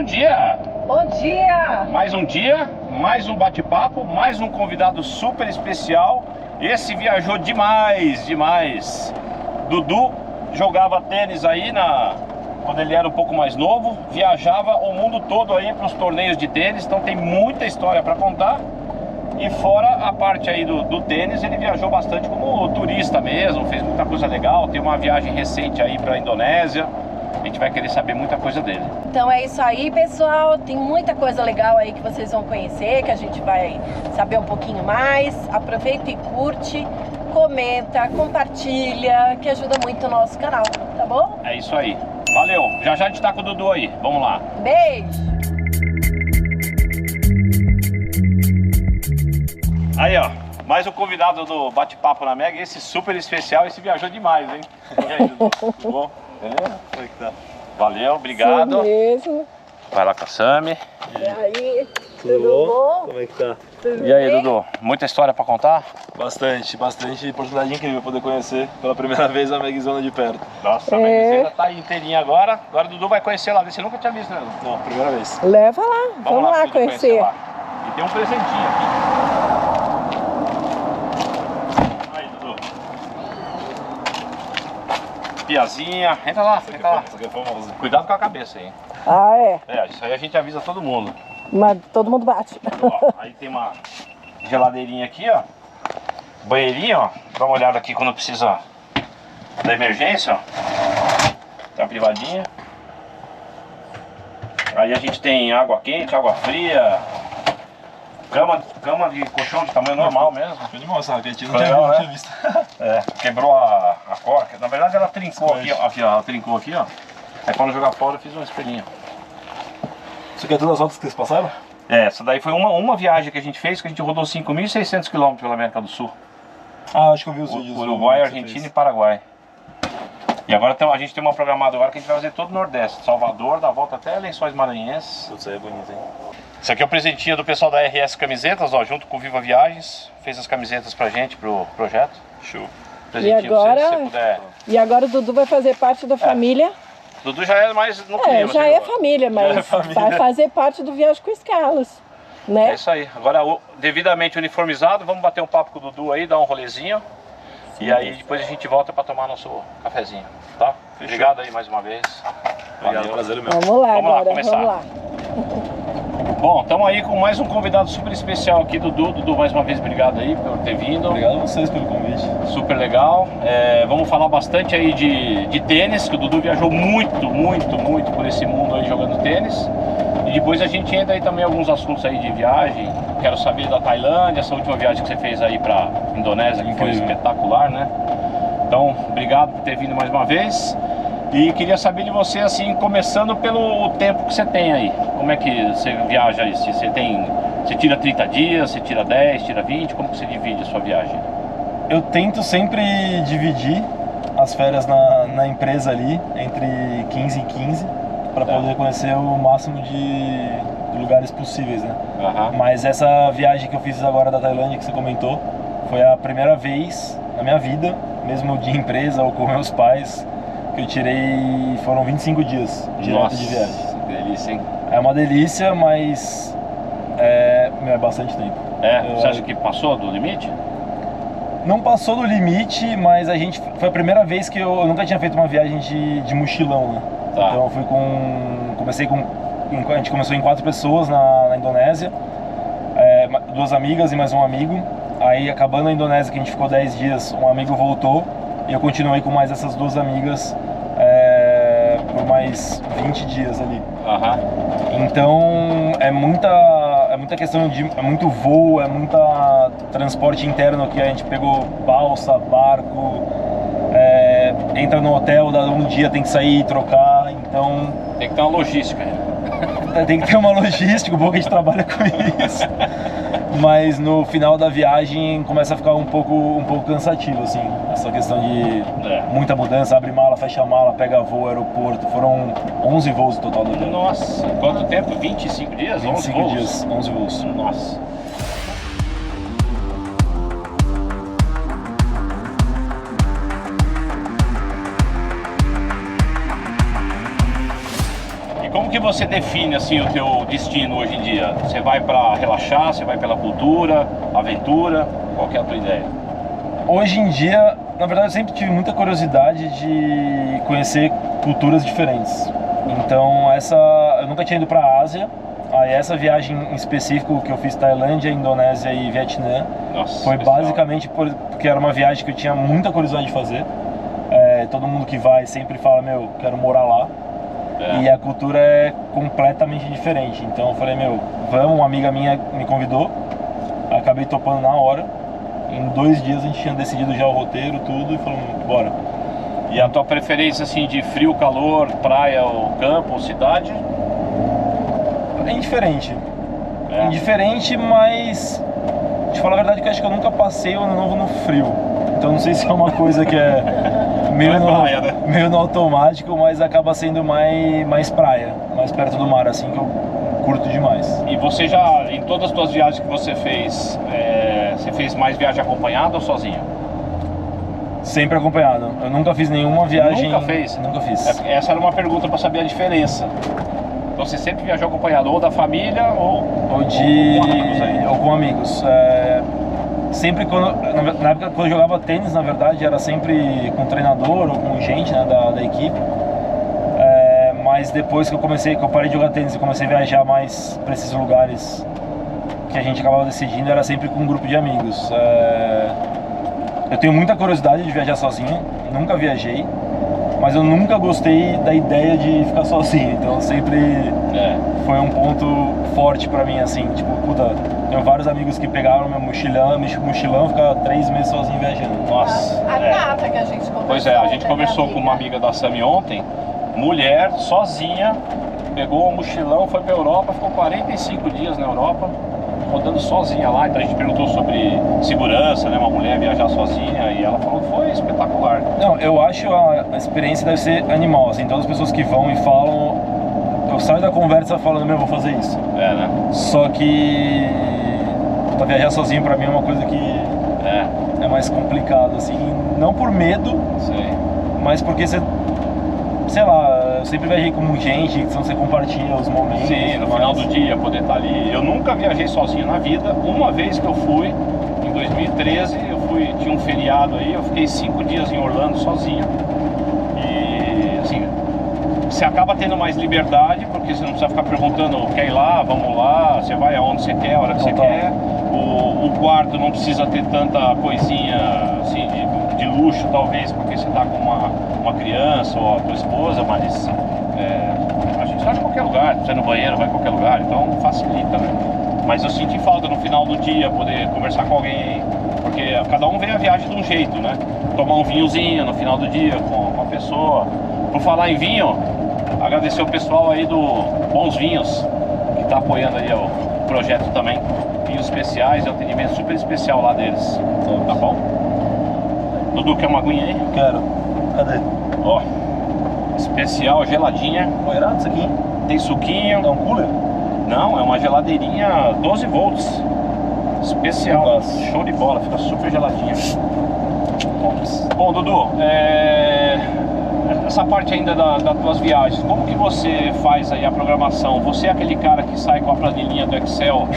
Bom dia! Bom dia! Mais um dia, mais um bate-papo, mais um convidado super especial. Esse viajou demais, demais. Dudu jogava tênis aí quando ele era um pouco mais novo, viajava o mundo todo aí para os torneios de tênis, então tem muita história para contar. E fora a parte aí do tênis, ele viajou bastante como turista mesmo, fez muita coisa legal, tem uma viagem recente aí para a Indonésia. A gente vai querer saber muita coisa dele. Então é isso aí, pessoal. Tem muita coisa legal aí que vocês vão conhecer, que a gente vai saber um pouquinho mais. Aproveita e curte, comenta, compartilha, que ajuda muito o nosso canal, tá bom? É isso aí. Valeu. Já já a gente tá com o Dudu aí. Vamos lá. Beijo! Aí, ó. Mais um convidado do Bate-Papo na Mega. Esse super especial. Esse viajou demais, hein? E aí, Dudu? Tudo bom? Como é que tá? Valeu, obrigado. Sim mesmo. Vai lá com a Sami. E aí, Tudo bom? Como é que tá? Tudo E aí, bem? Dudu? Muita história pra contar? Bastante oportunidade incrível poder conhecer pela primeira vez a Megzona de perto. Nossa, a Megzona tá aí inteirinha agora. Agora o Dudu vai conhecer lá. Você nunca tinha visto, né, Dudu? Não, primeira vez. Leva lá, vamos lá Dudu, conhecer. lá. E tem um presentinho aqui. Aí, Dudu. Piazinha. Entra lá, entra lá. Isso aqui é famoso. Cuidado com a cabeça aí. Ah, é? É, isso aí a gente avisa todo mundo. Mas todo mundo bate. Ó, aí tem uma geladeirinha aqui, ó. Banheirinho, ó. Dá uma olhada aqui quando precisa da emergência, ó. Tá privadinha. Aí a gente tem água quente, água fria. Cama de colchão de tamanho normal mesmo. Show de moça, a gente Legal, não né? tinha visto. É, quebrou a corda. Na verdade ela trincou Squash. aqui, ó. Aqui, ó. Ela trincou aqui, ó. Aí quando jogar fora eu fiz uma espelhinha. Isso aqui é todas as fotos que vocês passaram? É, essa daí foi uma viagem que a gente fez, que a gente rodou 5.600 km pela América do Sul. Ah, acho que eu vi os vídeos. Uruguai, que você Argentina e fez. Paraguai. E agora a gente tem uma programada agora que a gente vai fazer todo o Nordeste. Salvador, da volta até Lençóis Maranhenses. Putz, aí é bonito, hein? Esse aqui é o presentinho do pessoal da RS Camisetas, ó, junto com o Viva Viagens. Fez as camisetas pra gente, pro projeto. Show. Presentinho pra agora- você, se você puder. E agora o Dudu vai fazer parte da família. Dudu já é mais no clima. É, já você é viu? família, mas é família. vai fazer parte do Viagem com Escalas, É né? isso aí. Agora, devidamente uniformizado, vamos bater um papo com o Dudu aí, dar um rolezinho. E aí depois a gente volta pra tomar nosso cafezinho, tá? Obrigado aí mais uma vez. Obrigado, Valeu. prazer meu. Vamos lá Vamos lá, agora, começar. vamos lá. Bom, estamos aí com mais um convidado super especial aqui, Dudu. Dudu, mais uma vez, obrigado aí por ter vindo. Obrigado a vocês pelo convite. Super legal. Vamos falar bastante aí de tênis, que o Dudu viajou muito por esse mundo aí jogando tênis. E depois a gente entra aí também alguns assuntos aí de viagem. Quero saber da Tailândia, essa última viagem que você fez aí pra Indonésia, que foi Incrível. espetacular, né? Então, obrigado por ter vindo mais uma vez. E queria saber de você, assim, começando pelo tempo que você tem aí. Como é que você viaja aí? Se você tira 30 dias, você tira 10, tira 20? Como que você divide a sua viagem? Eu tento sempre dividir as férias na empresa ali, entre 15 e 15, para Tá. poder conhecer o máximo de lugares possíveis, né? Aham. Mas essa viagem que eu fiz agora da Tailândia, que você comentou, foi a primeira vez na minha vida, mesmo de empresa ou com meus pais, que eu tirei, foram 25 dias direto de viagem. Que delícia, hein? É uma delícia, mas é bastante tempo. Você acha que passou do limite? Não passou do limite, mas foi a primeira vez que eu nunca tinha feito uma viagem de mochilão, né? Tá. Então eu fui a gente começou em 4 pessoas na Indonésia, 2 amigas e mais um amigo. Aí acabando a Indonésia, que a gente ficou 10 dias, um amigo voltou e eu continuei com mais essas 2 amigas por mais 20 dias ali. Aham. Então é muita questão é muito voo, é muita transporte interno, que a gente pegou balsa, barco, entra no hotel, dá um dia tem que sair e trocar, então Tem que ter uma logística aí. tem que ter uma logística, um pouco a gente trabalha com isso. Mas no final da viagem começa a ficar um pouco cansativo, assim, essa questão de muita mudança, abre mala, fecha mala, pega voo, aeroporto. Foram 11 voos no total da viagem. Nossa, quanto tempo? 25 dias? 25 11 voos? dias, 11 voos. Nossa. E como que você define assim o teu destino hoje em dia? Você vai para relaxar, você vai pela cultura, aventura? Qual que é a tua ideia? Hoje em dia, na verdade, eu sempre tive muita curiosidade de conhecer culturas diferentes. Então, eu nunca tinha ido para a Ásia. Aí essa viagem em específico que eu fiz Tailândia, Indonésia e Vietnã, Nossa, foi especial. basicamente porque era uma viagem que eu tinha muita curiosidade de fazer. Todo mundo que vai sempre fala, meu, quero morar lá. E a cultura é completamente diferente. Então eu falei, meu, vamos, uma amiga minha me convidou, acabei topando na hora. Em 2 dias a gente tinha decidido já o roteiro, tudo, e falamos, bora. E a tua preferência assim de frio, calor, praia, ou campo, ou cidade? É indiferente. Indiferente, mas te falar a verdade que eu acho que eu nunca passei o ano novo no frio. Então não sei se é uma coisa que é meio no automático, mas acaba sendo mais praia, mais perto do mar, assim, que eu curto demais. E você já, em todas as tuas viagens que você fez mais viagem acompanhada ou sozinho? Sempre acompanhado. Eu nunca fiz nenhuma viagem... Nunca fez? Nunca fiz. Essa era uma pergunta para saber a diferença. Então você sempre viajou acompanhado, ou da família ou com amigos aí? Ou com amigos. Sempre na época quando eu jogava tênis, na verdade, era sempre com treinador ou com gente, né, da equipe. Mas depois que eu parei de jogar tênis e comecei a viajar mais para esses lugares que a gente acabava decidindo, era sempre com um grupo de amigos. Eu tenho muita curiosidade de viajar sozinho, nunca viajei, mas eu nunca gostei da ideia de ficar sozinho, então sempre foi um ponto forte pra mim, assim, tipo, puta, tenho vários amigos que pegaram meu mochilão, ficar 3 meses sozinho viajando. Nossa, A Nata que a gente conversou. Pois é, a gente conversou com uma amiga da Sami ontem, mulher, sozinha, pegou o mochilão, foi pra Europa, ficou 45 dias na Europa, rodando sozinha lá. Então a gente perguntou sobre segurança, né, uma mulher viajar sozinha, e ela falou que foi espetacular. Não, eu acho a experiência deve ser animal, assim, todas as pessoas que vão e falam, eu saio da conversa falando, meu, vou fazer isso. Né? Só que pra viajar sozinho pra mim é uma coisa que é mais complicado, assim, não por medo, mas porque você, sei lá, eu sempre viajei com gente, então você compartilha os momentos. Sim, no final do dia poder estar ali. Eu nunca viajei sozinho na vida. Uma vez que eu fui, em 2013, tinha um feriado aí, eu fiquei 5 dias em Orlando sozinho. E assim, você acaba tendo mais liberdade, porque você não precisa ficar perguntando, quer ir lá, vamos lá, você vai aonde você quer, a hora que você quer. O quarto não precisa ter tanta coisinha assim de luxo, talvez, porque você tá com uma criança ou a tua esposa, mas a gente vai em qualquer lugar, você no banheiro, vai em qualquer lugar, então facilita, né? Mas eu senti falta no final do dia poder conversar com alguém, porque cada um vê a viagem de um jeito, né? Tomar um vinhozinho no final do dia com a pessoa. Por falar em vinho, agradecer o pessoal aí do Bons Vinhos, que tá apoiando aí o projeto também. Vinhos especiais, é um atendimento super especial lá deles, tá bom? Dudu, quer uma aguinha aí? Quero. Cadê? Ó, especial, geladinha. Moerado isso aqui? Tem suquinho. É um cooler? Não, é uma geladeirinha 12 volts. Especial. Nossa. Show de bola, fica super geladinha. Bom, Dudu, essa parte ainda das tuas viagens, como que você faz aí a programação? Você é aquele cara que sai com a planilhinha do Excel,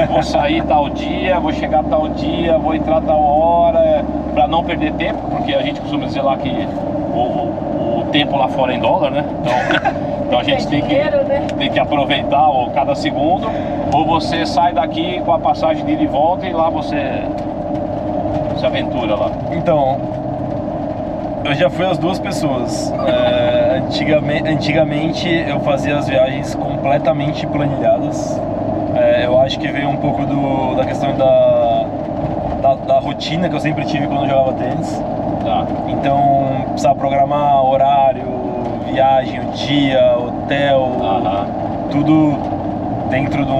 vou sair tal dia, vou chegar tal dia, vou entrar tal hora, pra não perder tempo, porque a gente costuma dizer lá que o tempo lá fora é em dólar, né? Então a gente tem que aproveitar cada segundo. Ou você sai daqui com a passagem de ida e volta e lá você se aventura lá. Então, eu já fui as duas pessoas. Antigamente eu fazia as viagens completamente planilhadas. Eu acho que veio um pouco da questão da rotina que eu sempre tive quando eu jogava tênis. Tá. Então, precisava programar horário, viagem, o dia, hotel, tudo dentro de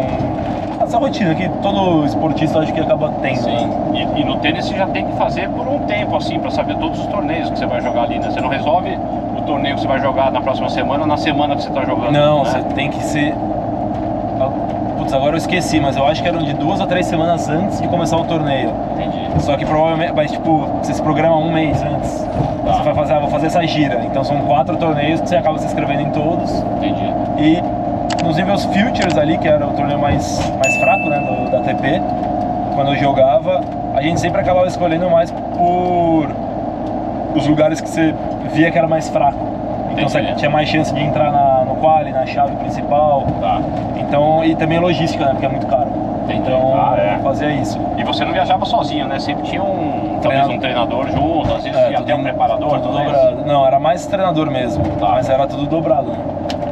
essa rotina que todo esportista acho que acaba tendo. Sim. E no tênis você já tem que fazer por um tempo, assim, pra saber todos os torneios que você vai jogar ali, né? Você não resolve o torneio que você vai jogar na próxima semana, na semana que você tá jogando. Não, né? você tem que ser... Putz, agora eu esqueci, mas eu acho que eram de 2 a 3 semanas antes de começar o torneio. Entendi. Só que provavelmente, mas tipo, você se programa um mês antes. Tá. Você vai fazer, vou fazer essa gira. Então são 4 torneios que você acaba se inscrevendo em todos. Entendi. E nos níveis Futures ali, que era o torneio mais fraco, né, da ATP, quando eu jogava, a gente sempre acabava escolhendo mais por os lugares que você via que era mais fraco. Então você tinha mais chance de entrar no quali, na chave principal. Tá. Então, e também logística, né, porque é muito caro. Então, eu fazia isso. E você não viajava sozinho, né? Sempre tinha talvez um treinador junto, às vezes tinha até um preparador. Tudo dobrado. Não, era mais treinador mesmo, mas era tudo dobrado, né?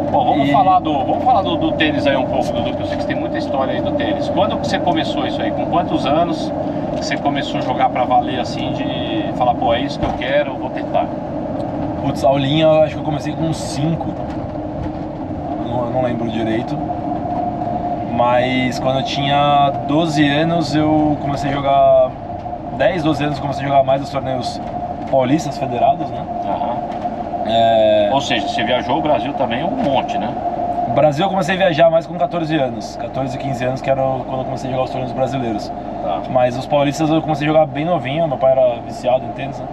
Bom, vamos falar do tênis aí um pouco, Dudu, que eu sei que você tem muita história aí do tênis. Quando que você começou isso aí? Com quantos anos você começou a jogar pra valer, assim, de falar, pô, é isso que eu quero, vou tentar? Putz, aulinha, eu acho que eu comecei com uns 5. Eu não lembro direito. Mas quando eu tinha 12 anos, eu comecei a jogar... 10, 12 anos, eu comecei a jogar mais os torneios paulistas federados, né? Ou seja, você viajou o Brasil também um monte, né? O Brasil eu comecei a viajar mais com 14 anos. 14, 15 anos, que era quando eu comecei a jogar os torneios brasileiros. Tá. Mas os paulistas eu comecei a jogar bem novinho, meu pai era viciado em tênis, né?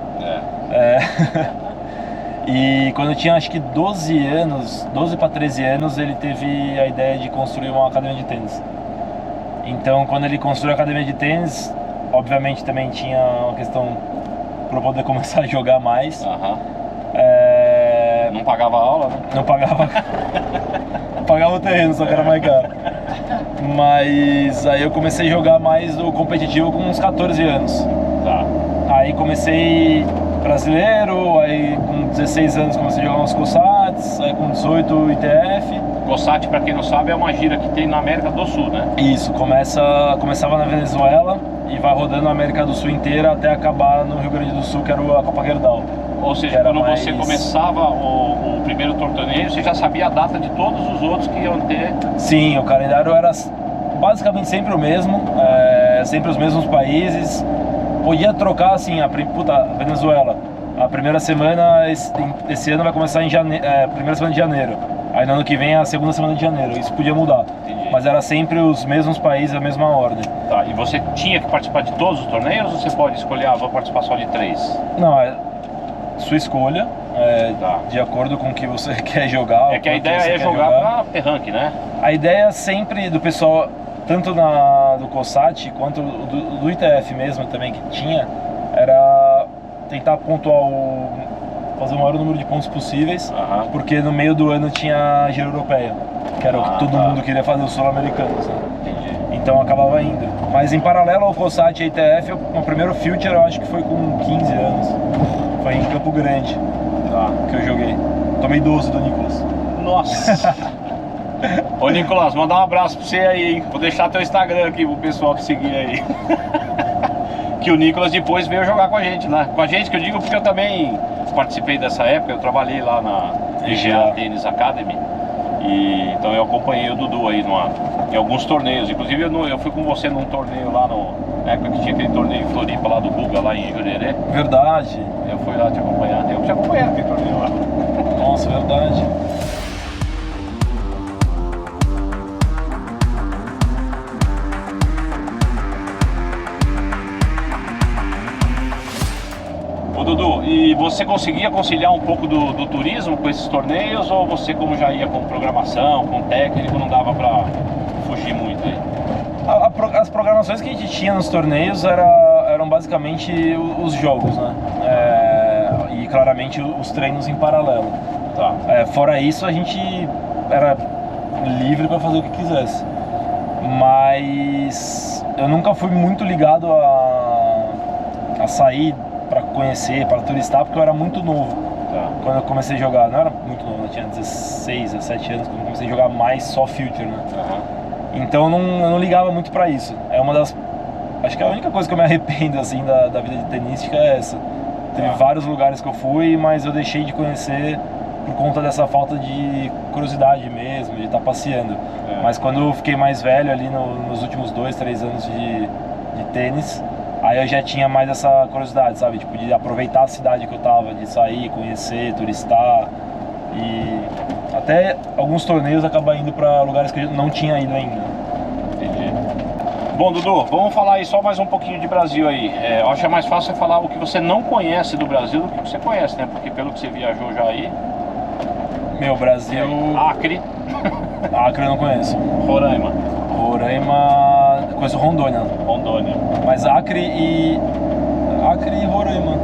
E quando eu tinha acho que 12 anos, 12 para 13 anos, ele teve a ideia de construir uma academia de tênis. Então, quando ele construiu a academia de tênis, obviamente também tinha uma questão para eu poder começar a jogar mais. Não pagava aula, né? Não pagava. Pagava o terreno, só que era mais caro. Mas aí eu comecei a jogar mais do competitivo com uns 14 anos. Tá. Aí comecei brasileiro, aí com 16 anos comecei a jogar uns COSATs, aí com 18 ITF. COSAT, pra quem não sabe, é uma gira que tem na América do Sul, né? Isso, começava na Venezuela e vai rodando a América do Sul inteira até acabar no Rio Grande do Sul, que era a Copa Gerdau. Ou seja, quando você começava o primeiro torneio, você já sabia a data de todos os outros que iam ter? Sim, o calendário era basicamente sempre o mesmo, sempre os mesmos países. Podia trocar assim, Venezuela. A primeira semana, esse ano vai começar em primeira semana de janeiro. Aí no ano que vem é a segunda semana de janeiro. Isso podia mudar. Entendi. Mas era sempre os mesmos países, a mesma ordem. Tá, e você tinha que participar de todos os torneios ou você pode escolher, vou participar só de 3? Não, é sua escolha, de acordo com o que você quer jogar. É que a ideia é jogar pra P-Rank, né? A ideia sempre do pessoal, tanto do COSAT quanto do ITF mesmo também que tinha, era tentar pontuar fazer o maior número de pontos possíveis, porque no meio do ano tinha a gira europeia, que era o que todo mundo queria fazer, os sul-americanos, né? Entendi. Então acabava indo. Mas em paralelo ao COSAT e ITF, o primeiro Future eu acho que foi com 15 anos. Foi em Campo Grande que eu joguei. Tomei 12 do Nicolas. Nossa! Ô Nicolas, mandar um abraço pra você aí, hein? Vou deixar teu Instagram aqui pro pessoal que seguir aí. Que o Nicolas depois veio jogar com a gente, né? Com a gente, que eu digo porque eu também participei dessa época, eu trabalhei lá na EGA Tennis Academy. Então eu acompanhei o Dudu aí em alguns torneios. Inclusive eu fui com você num torneio lá na época que tinha aquele torneio em Floripa lá do Guga, lá em Jurerê. Verdade. Eu fui lá te acompanhar. Eu te acompanhei naquele torneio lá. Nossa, verdade. Ô Dudu, e você conseguia conciliar um pouco do turismo com esses torneios, ou você, como já ia com programação, com técnico, não dava pra fugir muito aí? As programações que a gente tinha nos torneios eram basicamente os jogos, né? E claramente os treinos em paralelo. Tá. Fora isso, a gente era livre para fazer o que quisesse. Mas eu nunca fui muito ligado a sair para conhecer, para turistar, porque eu era muito novo. Tá. Quando eu comecei a jogar, não era muito novo, eu tinha 16, 17 anos quando eu comecei a jogar mais só Future, né? Então eu não ligava muito pra isso. Acho que a única coisa que eu me arrependo assim da vida de tenística é essa. Teve vários lugares que eu fui, mas eu deixei de conhecer por conta dessa falta de curiosidade mesmo, de estar passeando. Mas quando eu fiquei mais velho ali nos últimos 2, 3 anos de tênis, aí eu já tinha mais essa curiosidade, sabe? Tipo, de aproveitar a cidade que eu tava, de sair, conhecer, turistar. E até alguns torneios acabar indo para lugares que eu não tinha ido ainda. Entendi. Bom, Dudu, vamos falar aí só mais um pouquinho de Brasil aí. Eu acho que é mais fácil você falar o que você não conhece do Brasil do que você conhece, né? Porque pelo que você viajou já aí... Meu, Brasil... Acre. Acre eu não conheço. Roraima. Roraima, conheço Rondônia. Rondônia. Mas Acre e Roraima.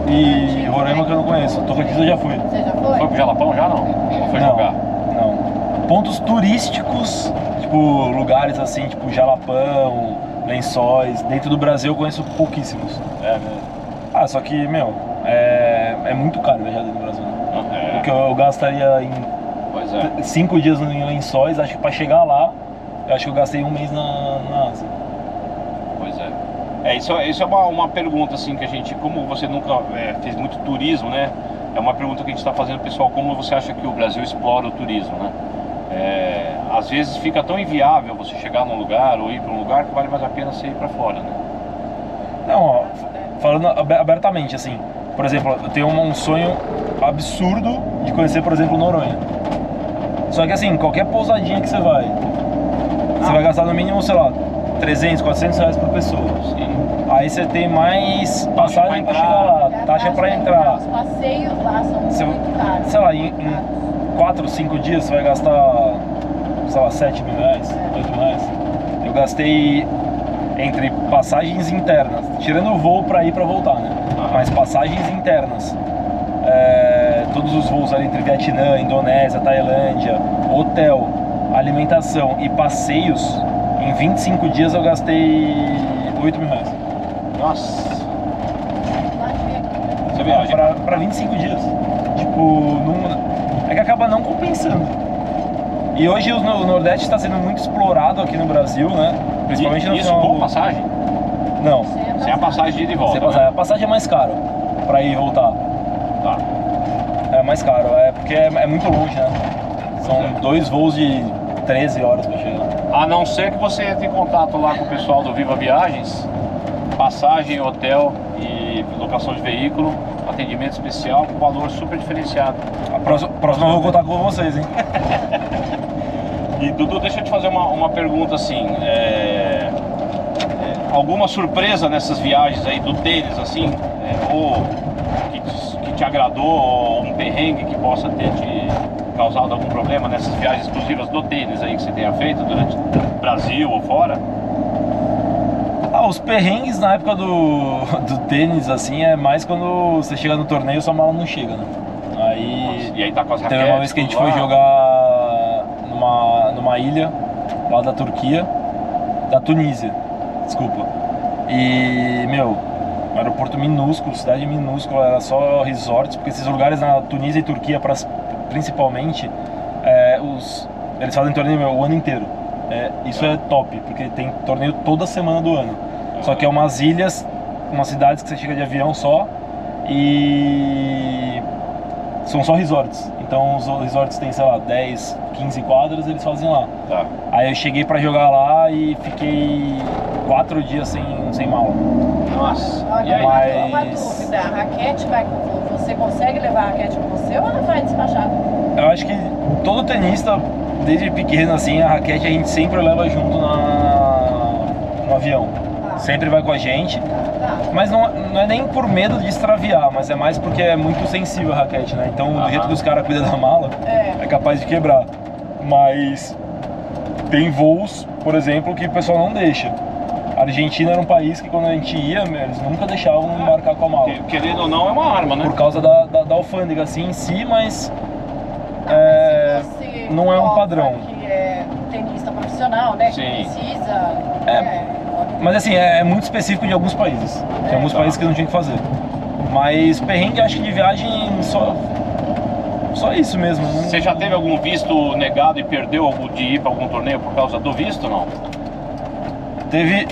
E Roraima que eu não conheço. Tocantins eu já fui. Você já foi? Foi pro Jalapão já não? Ou foi Não, jogar? não. Pontos turísticos, tipo lugares assim, tipo Jalapão, Lençóis. Dentro do Brasil eu conheço pouquíssimos. É mesmo. Ah, só que, meu, é muito caro viajar dentro do Brasil. Né? É. O que eu gastaria em Pois é. 5 dias em Lençóis, acho que pra chegar lá, eu acho que eu gastei um mês na Ásia. Pois é. Isso é uma pergunta assim que a gente, como você nunca fez muito turismo, né? É uma pergunta que a gente está fazendo, pessoal, como você acha que o Brasil explora o turismo, né? Às vezes fica tão inviável você chegar num lugar ou ir para um lugar que vale mais a pena você ir para fora, né? Não, ó, falando abertamente, assim, por exemplo, eu tenho um sonho absurdo de conhecer, por exemplo, Noronha. Só que assim, qualquer pousadinha que você vai gastar no mínimo, sei lá, 300, 400 reais por pessoa. Sim. Aí você tem mais passagem pra chegar lá, taxa pra entrar. Os passeios lá são muito caros. Sei lá, em 4, 5 dias você vai gastar, sei lá, 7 mil reais, 8 mil reais. Eu gastei entre passagens internas, tirando o voo pra ir pra voltar, né? Mas passagens internas. Todos os voos ali entre Vietnã, Indonésia, Tailândia, hotel, alimentação e passeios, em 25 dias eu gastei 8 mil reais. Nossa. Você viaja? Pra 25 dias. Tipo, é que acaba não compensando. E hoje o Nordeste está sendo muito explorado aqui no Brasil, né? Principalmente no isso final com do... passagem? Não. Sem a passagem de ida e volta, Sem né? passagem. A passagem é mais caro pra ir e voltar. Tá. É mais caro, porque é muito longe, né? São 2 voos de 13 horas pra chegar. A não ser que você entre em contato lá com o pessoal do Viva Viagens, passagem, hotel e locação de veículo, atendimento especial com valor super diferenciado. A próxima eu vou contar com vocês, hein? E Dudu, deixa eu te fazer uma pergunta assim, alguma surpresa nessas viagens aí do tênis, assim, ou que te agradou, ou um perrengue que possa ter te causado algum problema nessas viagens exclusivas do tênis aí que você tenha feito durante o Brasil ou fora? Os perrengues na época do tênis, assim, é mais quando você chega no torneio e sua mala não chega, né? Aí... E aí tá com as raquetes? Teve uma vez que a gente tudo foi lá? jogar numa ilha lá da Turquia, da Tunísia, desculpa. E, meu, um aeroporto minúsculo, cidade minúscula, era só resorts, porque esses lugares na Tunísia e Turquia, principalmente, eles fazem torneio o ano inteiro. Isso é top, porque tem torneio toda semana do ano. Só que é umas ilhas, umas cidades que você chega de avião só e são só resorts. Então os resorts têm, sei lá, 10, 15 quadras, eles fazem lá. Tá. Aí eu cheguei pra jogar lá e fiquei 4 dias sem mala. Nossa. Olha, E aí? uma dúvida, a raquete vai com você, consegue levar a raquete com você ou ela vai despachada? Eu acho que todo tenista, desde pequeno assim, a raquete a gente sempre leva junto no avião. Sempre vai com a gente. Tá. Mas não é nem por medo de extraviar, mas é mais porque é muito sensível a raquete, né? Então, do jeito que os caras cuidam da mala, é capaz de quebrar. Mas tem voos, por exemplo, que o pessoal não deixa. A Argentina era um país que quando a gente ia, eles nunca deixavam embarcar com a mala. Querendo ou não, é uma arma, né? Por causa da alfândega, assim, em si, mas Se você não é um prova padrão. Que é tenista profissional, né? Sim. Que precisa. Mas assim, é muito específico de alguns países. Tem alguns países que não tinha que fazer. Mas perrengue, acho que de viagem só isso mesmo. Você já teve algum visto negado e perdeu de ir para algum torneio por causa do visto, não? Teve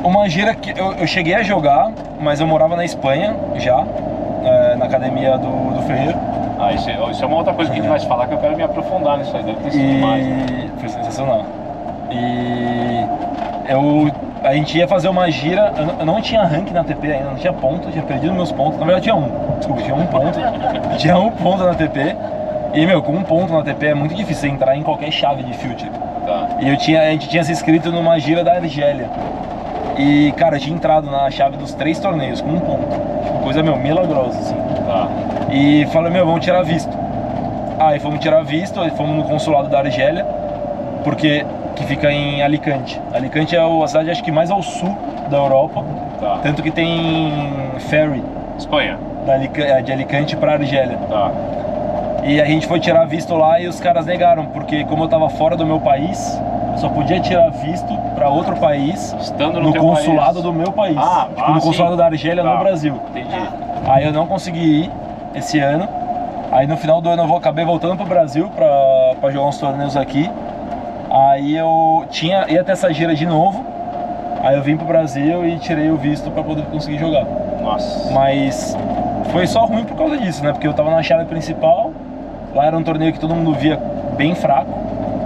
uma gira que eu cheguei a jogar, mas eu morava na Espanha já, na academia do Ferreiro. Isso é uma outra coisa que a gente vai te falar, que eu quero me aprofundar nisso aí, deve ter sido demais, né? Foi sensacional. E a gente ia fazer uma gira, eu não tinha rank na ATP ainda, não tinha ponto, tinha perdido meus pontos. Na verdade tinha tinha um ponto. Tinha um ponto na ATP. E, meu, com um ponto na ATP é muito difícil entrar em qualquer chave de future. Tá. E a gente tinha se inscrito numa gira da Argélia. E, cara, eu tinha entrado na chave dos 3 torneios com um ponto. Tipo, coisa, meu, milagrosa, assim. Tá. E falei, meu, vamos tirar visto. Aí fomos tirar visto, aí fomos no consulado da Argélia, porque que fica em Alicante. Alicante é a cidade acho que mais ao sul da Europa, Tá. tanto que tem ferry Espanha. de Alicante para Argélia. Tá. E a gente foi tirar visto lá e os caras negaram, porque como eu tava fora do meu país, eu só podia tirar visto para outro país Estando no no teu consulado país. do meu país. Ah, tipo, no consulado sim. da Argélia Tá. no Brasil. Entendi. Aí eu não consegui ir esse ano. Aí no final do ano eu acabei voltando pro Brasil pra jogar uns torneios aqui. Aí eu ia ter essa gira de novo. Aí eu vim pro Brasil e tirei o visto pra poder conseguir jogar. Nossa. Mas foi só ruim por causa disso, né? Porque eu tava na chave principal. Lá era um torneio que todo mundo via bem fraco.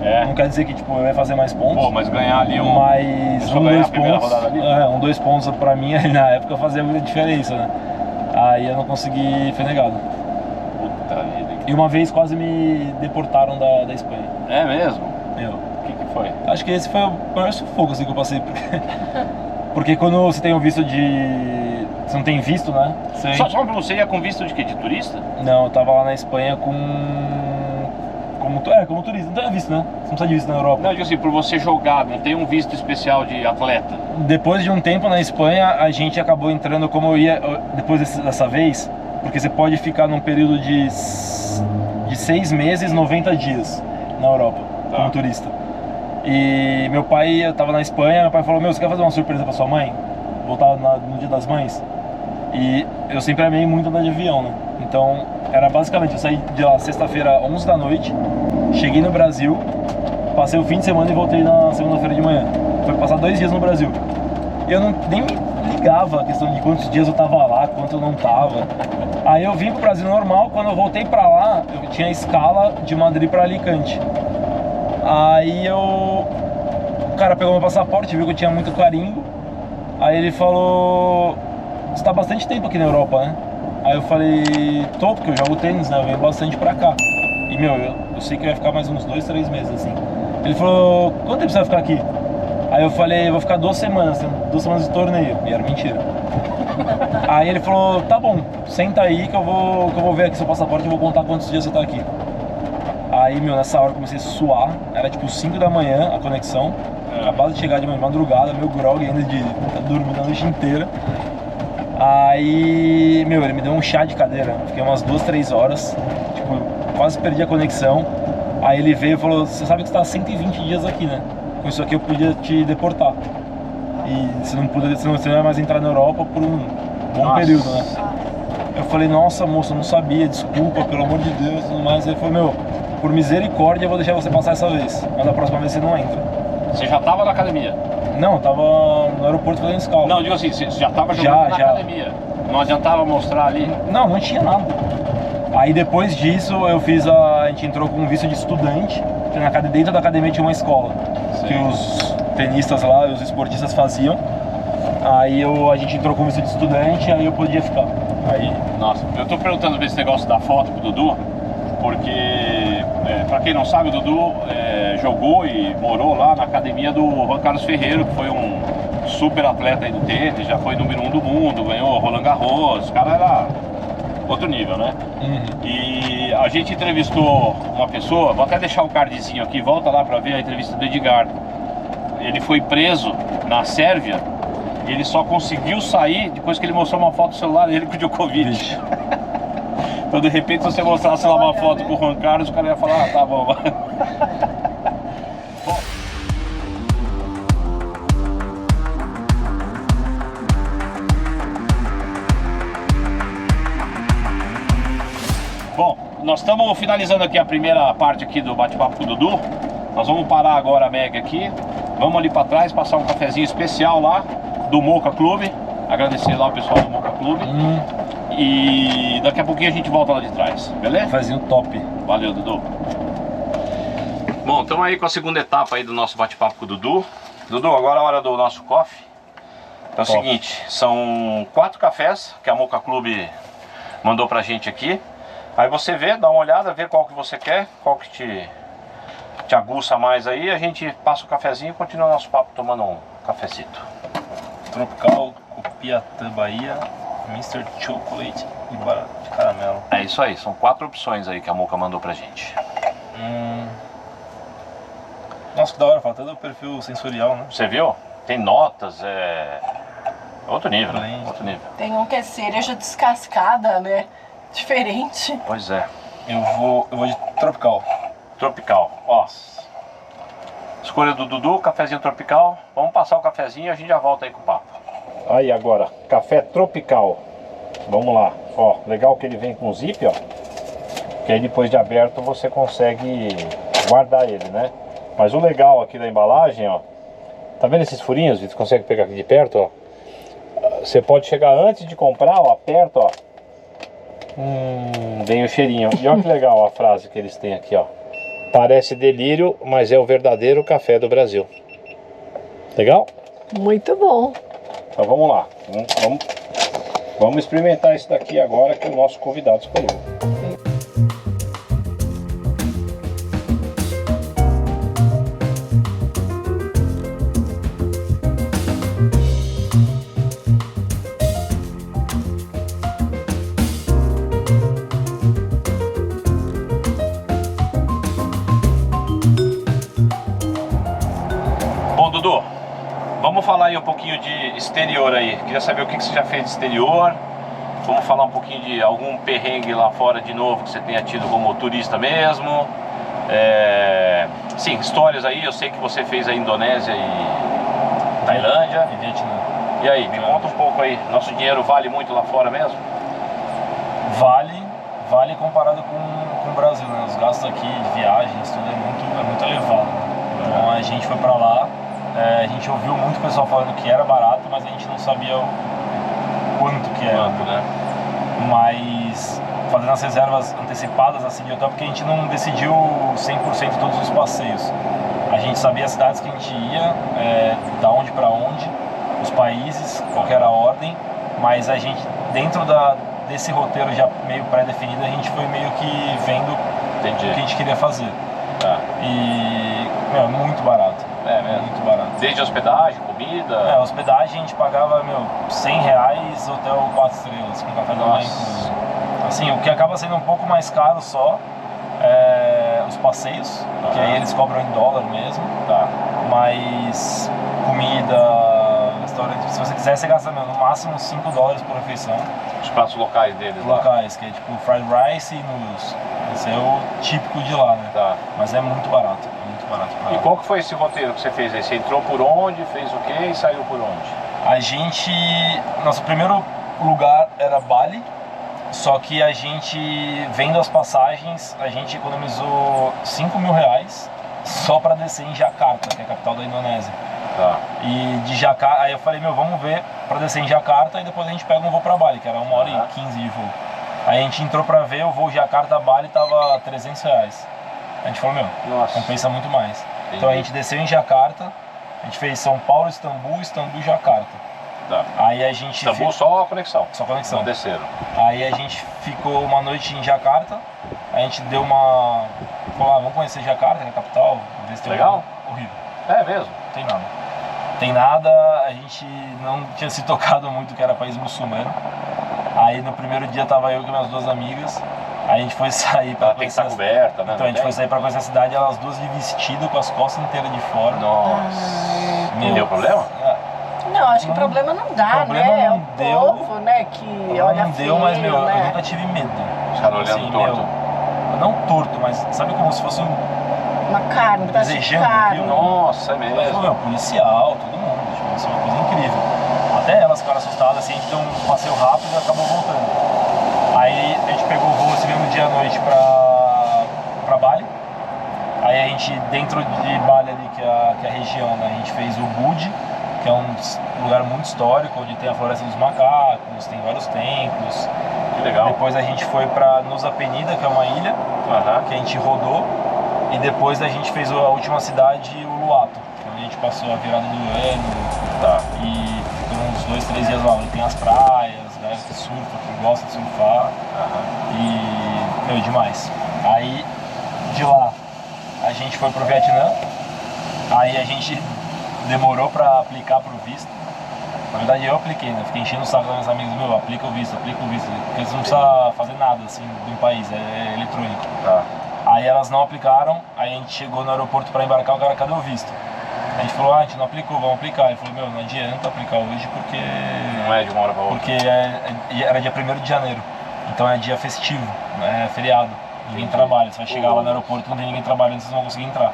É. Não quer dizer que tipo, eu ia fazer mais pontos. Pô, mas ganhar ali um... Mas Só ganhar a primeira rodada ali? dois pontos pra mim na época fazia muita diferença, né? Aí eu não consegui, foi negado. Puta vida. E uma vez quase me deportaram da Espanha. É mesmo? Meu, O que foi? acho que esse foi o maior sufoco assim, que eu passei. Porque quando você tem um visto de... Você não tem visto, né? Só pra você ia com visto de quê? De turista? Não, eu tava lá na Espanha como turista. Não tem visto, né? Você não precisa de visto na Europa. Não, eu digo assim, por você jogar, não tem um visto especial de atleta. Depois de um tempo na Espanha, a gente acabou entrando como eu ia depois dessa vez, porque você pode ficar num período de 6 meses, 90 dias na Europa, como turista. E meu pai, eu tava na Espanha, meu pai falou, você quer fazer uma surpresa pra sua mãe? Voltar no Dia das Mães? E eu sempre amei muito andar de avião, né? Então, era basicamente, eu saí de lá sexta-feira, 11 da noite, cheguei no Brasil, passei o fim de semana e voltei na segunda-feira de manhã. Foi passar 2 dias no Brasil. Eu nem me ligava a questão de quantos dias eu tava lá, quanto eu não tava. Aí eu vim pro Brasil normal, quando eu voltei pra lá, eu tinha escala de Madrid pra Alicante. Aí o cara pegou meu passaporte, viu que eu tinha muito carimbo. Aí ele falou, você tá há bastante tempo aqui na Europa, né? Aí eu falei, tô, porque eu jogo tênis, né? Eu venho bastante pra cá. E meu, eu sei que vai ficar mais uns 2, 3 meses assim. Ele falou, quanto tempo você vai ficar aqui? Aí eu falei, vou ficar 2 semanas, 2 semanas de torneio. E era mentira. Aí ele falou, tá bom, senta aí que eu vou ver aqui seu passaporte e vou contar quantos dias você tá aqui. Aí, meu, nessa hora eu comecei a suar, era tipo 5 da manhã a conexão. Acabado de chegar de madrugada, meio grog ainda de dormir a noite inteira. Aí, meu, ele me deu um chá de cadeira. Fiquei umas 2, 3 horas, tipo, quase perdi a conexão. Aí ele veio e falou, você sabe que você tá 120 dias aqui, né? Com isso aqui eu podia te deportar. E você não vai mais entrar na Europa por um bom período, né? Eu falei, nossa moço, eu não sabia, desculpa, pelo amor de Deus e tudo mais. Ele falou, meu, por misericórdia eu vou deixar você passar essa vez, mas da próxima vez você não entra. Você já tava na academia? Não, eu tava no aeroporto fazendo escala. Não, digo assim, você já tava jogando na academia. Não adiantava mostrar ali? Não tinha nada. Aí depois disso a gente entrou com um visto de estudante, que dentro da academia tinha uma escola. Sim. Que os tenistas lá, os esportistas faziam. Aí a gente entrou com visto de estudante, aí eu podia ficar. Aí... Nossa, eu tô perguntando desse negócio da foto pro Dudu, porque, pra quem não sabe, o Dudu jogou e morou lá na academia do Juan Carlos Ferreiro, que foi um super atleta aí do tênis, já foi número 1 do mundo, ganhou Roland Garros, o cara era outro nível, né? E a gente entrevistou uma pessoa, vou até deixar o cardzinho aqui, volta lá pra ver a entrevista do Edgar. Ele foi preso na Sérvia e ele só conseguiu sair depois que ele mostrou uma foto do celular dele com o Djokovic. Então de repente se você mostrasse lá uma foto com o Juan Carlos, o cara ia falar, ah, tá bom. Bom, nós estamos finalizando aqui a primeira parte aqui do bate-papo com o Dudu. Nós vamos parar agora a Mega aqui. Vamos ali para trás, passar um cafezinho especial lá do Mocha Clube. Agradecer lá o pessoal do Mocha Clube. E daqui a pouquinho a gente volta lá de trás, beleza? Cafezinho top. Valeu, Dudu. Bom, estamos aí com a segunda etapa aí do nosso bate-papo com o Dudu. Dudu, agora é a hora do nosso coffee. Então é o seguinte, são 4 cafés que a Mocha Clube mandou pra gente aqui. Aí você vê, dá uma olhada, vê qual que você quer, qual que te aguça mais aí. A gente passa o cafezinho e continua nosso papo tomando um cafecito. Tropical, Copiatã, Bahia. Mr. Chocolate e barato de caramelo. É isso aí, são 4 opções aí que a Moca mandou pra gente. Nossa, que da hora, falta do perfil sensorial, né? Você viu? Tem notas, outro nível, né? Blend. Outro nível. Tem um que é cereja descascada, né? Diferente. Pois é. Eu vou de tropical. Tropical, ó. Escolha do Dudu, cafezinho tropical. Vamos passar o cafezinho e a gente já volta aí com o papo. Aí agora, café tropical. Vamos lá. Ó, legal que ele vem com zip, ó. Que aí depois de aberto você consegue guardar ele, né? Mas o legal aqui da embalagem, ó. Tá vendo esses furinhos? Você consegue pegar aqui de perto, ó. Você pode chegar antes de comprar, ó, aperta, ó. Vem o cheirinho. E olha que legal a frase que eles têm aqui, ó. Parece delírio, mas é o verdadeiro café do Brasil. Legal? Muito bom. Então vamos lá. Vamos experimentar isso daqui agora que o nosso convidado escolheu. Bom, Dudu, vamos falar aí um pouquinho de exterior aí. Queria saber o que você já fez de exterior. Vamos falar um pouquinho de algum perrengue lá fora de novo que você tenha tido como turista mesmo. Sim, histórias aí. Eu sei que você fez a Indonésia e Tailândia. E Vietnã. E aí, me conta um pouco aí. Nosso dinheiro vale muito lá fora mesmo? Vale comparado com o Brasil, né? Os gastos aqui de viagens, tudo é muito elevado, né? Então a gente foi pra lá, a gente ouviu muito pessoal falando que era barato, mas a gente não sabia o quanto que era. Quanto, né? Mas fazendo as reservas antecipadas assim de hotel, porque a gente não decidiu 100% todos os passeios. A gente sabia as cidades que a gente ia, da onde pra onde, os países, qual que era a ordem, mas a gente, dentro desse roteiro já meio pré-definido, a gente foi meio que vendo o que a gente queria fazer. Tá. E, meu, é muito barato. É mesmo? Muito barato. Desde hospedagem, comida? Hospedagem a gente pagava, R$100, hotel 4 estrelas, com café da manhã incluso. Assim, o que acaba sendo um pouco mais caro só os passeios, que aí eles cobram em dólar mesmo. Tá. Mas comida, restaurante, se você quiser, você gasta no máximo $5 por refeição. Os pratos locais deles lá? Locais, que é tipo fried rice e noodles. Esse é o típico de lá, né? Tá. Mas é muito barato, muito barato. E qual que foi esse roteiro que você fez aí? Você entrou por onde, fez o quê e saiu por onde? Nosso primeiro lugar era Bali, só que a gente, vendo as passagens, a gente economizou R$5.000 só para descer em Jakarta, que é a capital da Indonésia. Tá. E de Jakarta, aí eu falei, vamos ver para descer em Jakarta e depois a gente pega um voo para Bali, que era 1h15 de voo. Aí a gente entrou para ver, o voo Jakarta-Bali tava R$300. A gente falou, Nossa, compensa muito mais. entendi. Então a gente desceu em Jakarta, a gente fez São Paulo, Istambul, Istambul, Jakarta. Tá. Aí a gente Istambul só a conexão? Só conexão. Não desceram. Aí a gente ficou uma noite em Jakarta, a gente deu uma... Falou, vamos conhecer Jakarta, que é a capital. Ver se tem Legal? Horrível. É mesmo? Não tem nada. Tem nada, a gente não tinha se tocado muito que era país muçulmano. Aí no primeiro dia tava eu com minhas duas amigas, aí a gente foi sair pra Ela tem que estar coberta, né? Então a gente foi sair pra conhecer a cidade, elas duas de vestido, com as costas inteiras de fora. Nossa. Não deu problema? Não, acho que problema não dá, problema né? não É o deu. povo, né, que olha Não deu, mas feio, eu né? nunca tive medo. Os caras olhando torto. Não torto, mas sabe como se fosse Uma carne, tá desejando carne. aquilo. Nossa, é Mas, mesmo. policial, todo mundo, tipo, isso é uma coisa incrível. Até elas ficaram assustadas, assim, a gente deu um passeio rápido e acabou voltando. Aí a gente pegou o voo esse mesmo dia à noite pra Bali. Aí a gente, dentro de Bali ali, que é a região, né, a gente fez o Budi, que é um lugar muito histórico, onde tem a Floresta dos Macacos, tem vários templos. Que legal. Depois a gente foi pra Nusa Penida, que é uma ilha, que a gente rodou. E depois a gente fez a última cidade, Uluwatu, onde a gente passou a virada do ano. Tá. E ficou uns 2, 3 dias lá, onde tem as praias, né, que surfa, que gosta de surfar. E, demais. Aí, de lá, a gente foi pro Vietnã. Aí a gente demorou pra aplicar pro visto. Na verdade eu apliquei, né? Fiquei enchendo o saco dos meus amigos, meu, aplica o visto, porque eles não precisam fazer nada assim de um país, é eletrônico. Tá. Aí elas não aplicaram, aí a gente chegou no aeroporto pra embarcar, o cara, cadê o visto? A gente falou, a gente não aplicou, vamos aplicar. Ele falou, meu, não adianta aplicar hoje porque... Não é de uma hora pra outra. Porque era dia 1º de janeiro, então é dia festivo, é feriado, ninguém trabalha. Você vai chegar lá no aeroporto, não tem ninguém trabalhando, vocês não vão conseguir entrar.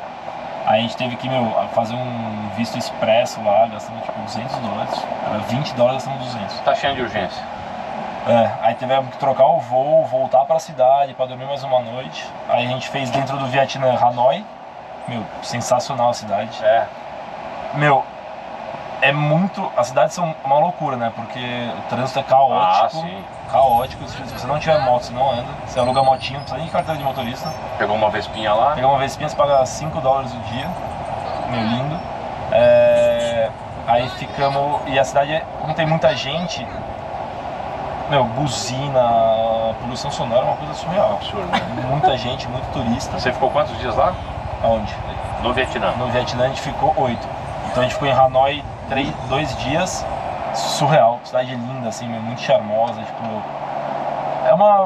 Aí a gente teve que, meu, fazer um visto expresso lá, gastando tipo $200. Era $20, gastamos 200. Tá cheio de urgência. Aí tivemos que trocar o voo, voltar pra cidade pra dormir mais uma noite. Aí a gente fez dentro do Vietnã, Hanoi. Meu, sensacional a cidade. Meu, é muito... As cidades são uma loucura, né? Porque o trânsito é caótico. Ah, sim. Caótico. Se você não tiver moto, você não anda. Você aluga motinho, não precisa nem de carteira de motorista. Pegou uma vespinha lá. Pegar uma Vespinha, você paga $5 o dia. Meu, lindo. Aí ficamos... E a cidade, como tem muita gente... Meu, buzina, poluição sonora é uma coisa surreal. Absurdo, né? Muita gente, muito turista. Você ficou quantos dias lá? Aonde? No Vietnã. No Vietnã a gente ficou 8. Então a gente ficou em Hanoi 2 dias. Surreal, cidade linda, assim, muito charmosa. Tipo, é uma...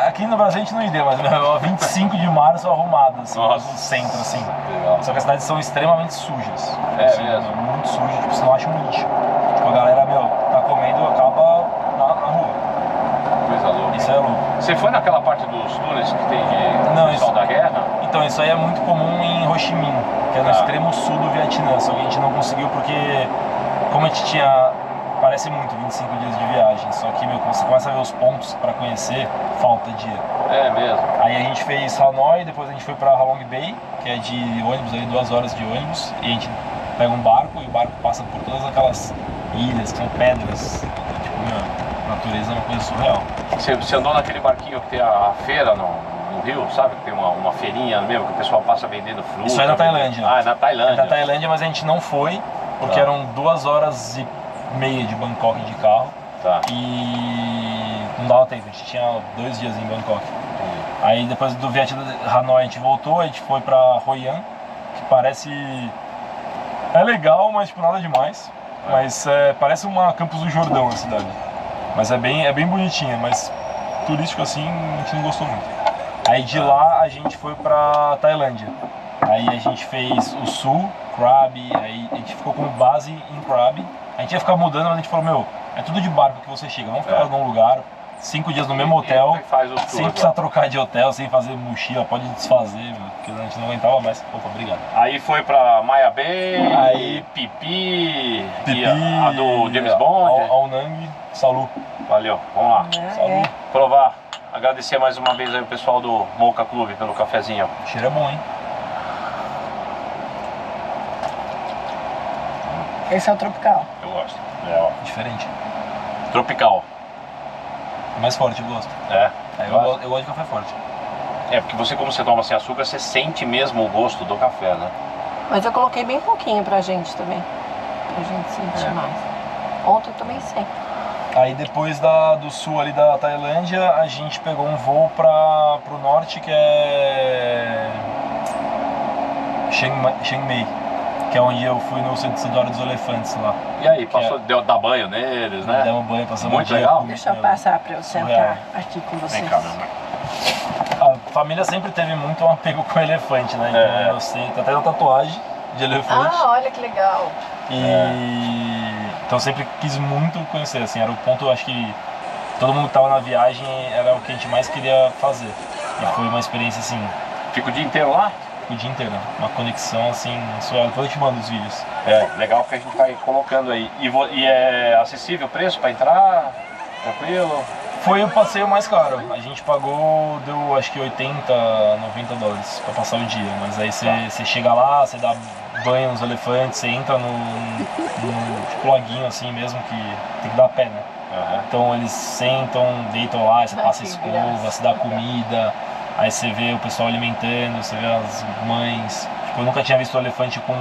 Aqui no Brasil a gente não ideia, mas é uma 25 de março arrumada, assim, no centro, assim. Legal. Só que as cidades são extremamente sujas. É assim, mesmo? Muito sujas, tipo, você não acha um lixo. Tipo, a galera, meu, tá comendo, acaba na rua. Coisa louca. Isso é louco. Você foi naquela parte dos túneis que tem de Não, pessoal da guerra? Então, isso aí é muito comum em Ho Chi Minh, que é no extremo sul do Vietnã, só que a gente não conseguiu porque, como a gente tinha, parece muito, 25 dias de viagem, só que, meu, quando você começa a ver os pontos pra conhecer, falta dia. É mesmo. Aí a gente fez Hanoi, depois a gente foi pra Halong Bay, que é de ônibus, aí 2 horas de ônibus, e a gente pega um barco e o barco passa por todas aquelas ilhas, que são pedras, tipo, meu, a natureza é uma coisa surreal. Você andou naquele barquinho que tem a feira no Rio, sabe? Que tem uma feirinha mesmo, que o pessoal passa vendendo fruta. Isso é na Tailândia. Ah, é na Tailândia. É na Tailândia, mas a gente não foi, porque eram 2 horas e meia de Bangkok de carro. Tá. E não dava tempo, a gente tinha 2 dias em Bangkok. Aí depois do Vietnã, Hanoi, a gente voltou, a gente foi pra Hoi An, que parece... É legal, mas tipo, nada demais. Mas parece uma Campos do Jordão a cidade. Mas é bem bonitinha, mas turístico assim, a gente não gostou muito. Aí de lá a gente foi pra Tailândia. Aí a gente fez o sul, Krabi, aí a gente ficou com base em Krabi. A gente ia ficar mudando, mas a gente falou, meu, é tudo de barco que você chega, vamos ficar em algum lugar, 5 dias no mesmo hotel, Faz o tour, sem precisar trocar de hotel, sem fazer mochila, pode desfazer, meu, porque a gente não aguentava mais. Opa, obrigado. Aí foi pra Maya Bay, Aí- Pipi, e a do James Ao Bond. Nang, Salu. Valeu, vamos lá. Salu. Provar. Agradecer mais uma vez aí o pessoal do Mocha Clube pelo cafezinho. O cheiro é bom, hein? Esse é o tropical. Eu gosto. É, ó. Diferente. Tropical. Mais forte, eu gosto. Eu gosto de café forte. Porque você, como você toma sem açúcar, você sente mesmo o gosto do café, né? Mas eu coloquei bem pouquinho pra gente também. Pra gente sentir mais. Ontem eu tomei 100. Aí depois do sul ali da Tailândia, a gente pegou um voo pro norte, que é Chiang Mai, que é onde eu fui no Santuário dos Elefantes lá. E aí, passou, deu dar banho neles, né? Demos banho, passamos Muito um dia legal. com- Deixa eu passar pra eu sentar Surreal. aqui com vocês. Vem cá, meu irmão. A família sempre teve muito um apego com elefante, né? Então eu sei, tá até uma tatuagem de elefante. Ah, olha que legal. Então eu sempre quis muito conhecer, assim, era o ponto, eu acho que todo mundo que tava na viagem era o que a gente mais queria fazer. E foi uma experiência assim, Fica o dia inteiro lá? o dia inteiro, uma conexão assim, surreal. Depois eu te mando os vídeos. Legal que a gente vai colocando aí. E é acessível o preço pra entrar? Tranquilo? Foi o passeio mais caro, a gente pagou, deu acho que $80, $90 pra passar o dia, mas aí você chega lá, você dá banho nos elefantes, você entra no tipo laguinho assim mesmo, que tem que dar pé, né? Então eles sentam, deitam lá, aí você passa que escova, graça. você dá comida, aí você vê o pessoal alimentando, você vê as mães. Tipo, eu nunca tinha visto o elefante com,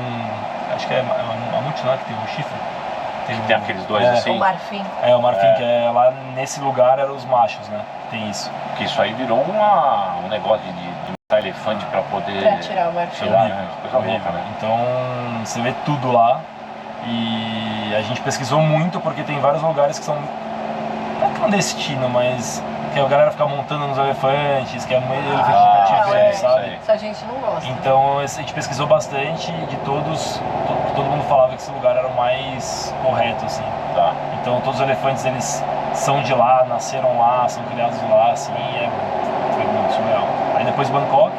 acho que é a multinar que tem um chifre. Tem aqueles dois assim? O marfim. O marfim, que é lá nesse lugar eram os machos, né? Tem isso. Porque isso aí virou um negócio de matar elefante pra poder Pra tirar o marfim. tirar, né? Coisa louca, né? Então você vê tudo lá E a gente pesquisou muito porque tem vários lugares que são, não é clandestino, mas que a galera fica montando nos elefantes, que é meio elefante de cativeiro, sabe? Isso a gente não gosta. Então a gente pesquisou bastante e de todos, todo mundo falava que esse lugar era o mais correto, assim. Tá. Então todos os elefantes, eles são de lá, nasceram lá, são criados lá, assim, foi muito surreal. Aí depois Bangkok,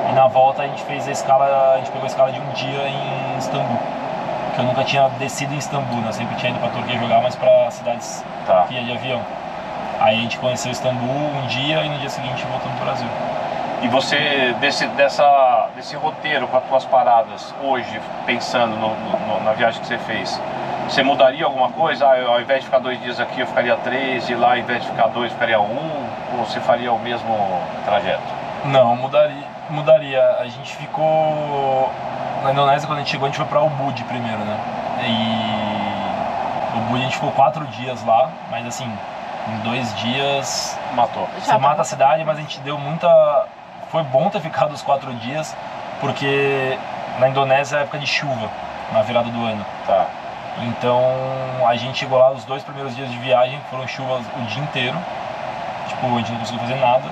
e na volta a gente fez a escala, a gente pegou a escala de um dia em Istambul. Que eu nunca tinha descido em Istambul, né? Eu sempre tinha ido pra Turquia jogar, mas pra cidades que ia de avião. Aí a gente conheceu Istambul um dia e no dia seguinte voltamos pro Brasil. E você, desse roteiro com as tuas paradas, hoje, pensando na viagem que você fez, você mudaria alguma coisa? Ah, ao invés de ficar 2 dias aqui, eu ficaria 3, e lá, ao invés de ficar 2, ficaria 1? Ou você faria o mesmo trajeto? Não, mudaria. A gente ficou... Na Indonésia, quando a gente chegou, a gente foi pra Ubud primeiro, né? E... Ubud a gente ficou 4 dias lá, mas assim, em 2 dias... Matou. Você mata a cidade, mas a gente deu muita... Foi bom ter ficado os 4 dias, porque na Indonésia é época de chuva, na virada do ano. Tá. Então a gente chegou lá, os 2 primeiros dias de viagem foram chuvas o dia inteiro. Tipo, a gente não conseguiu fazer nada.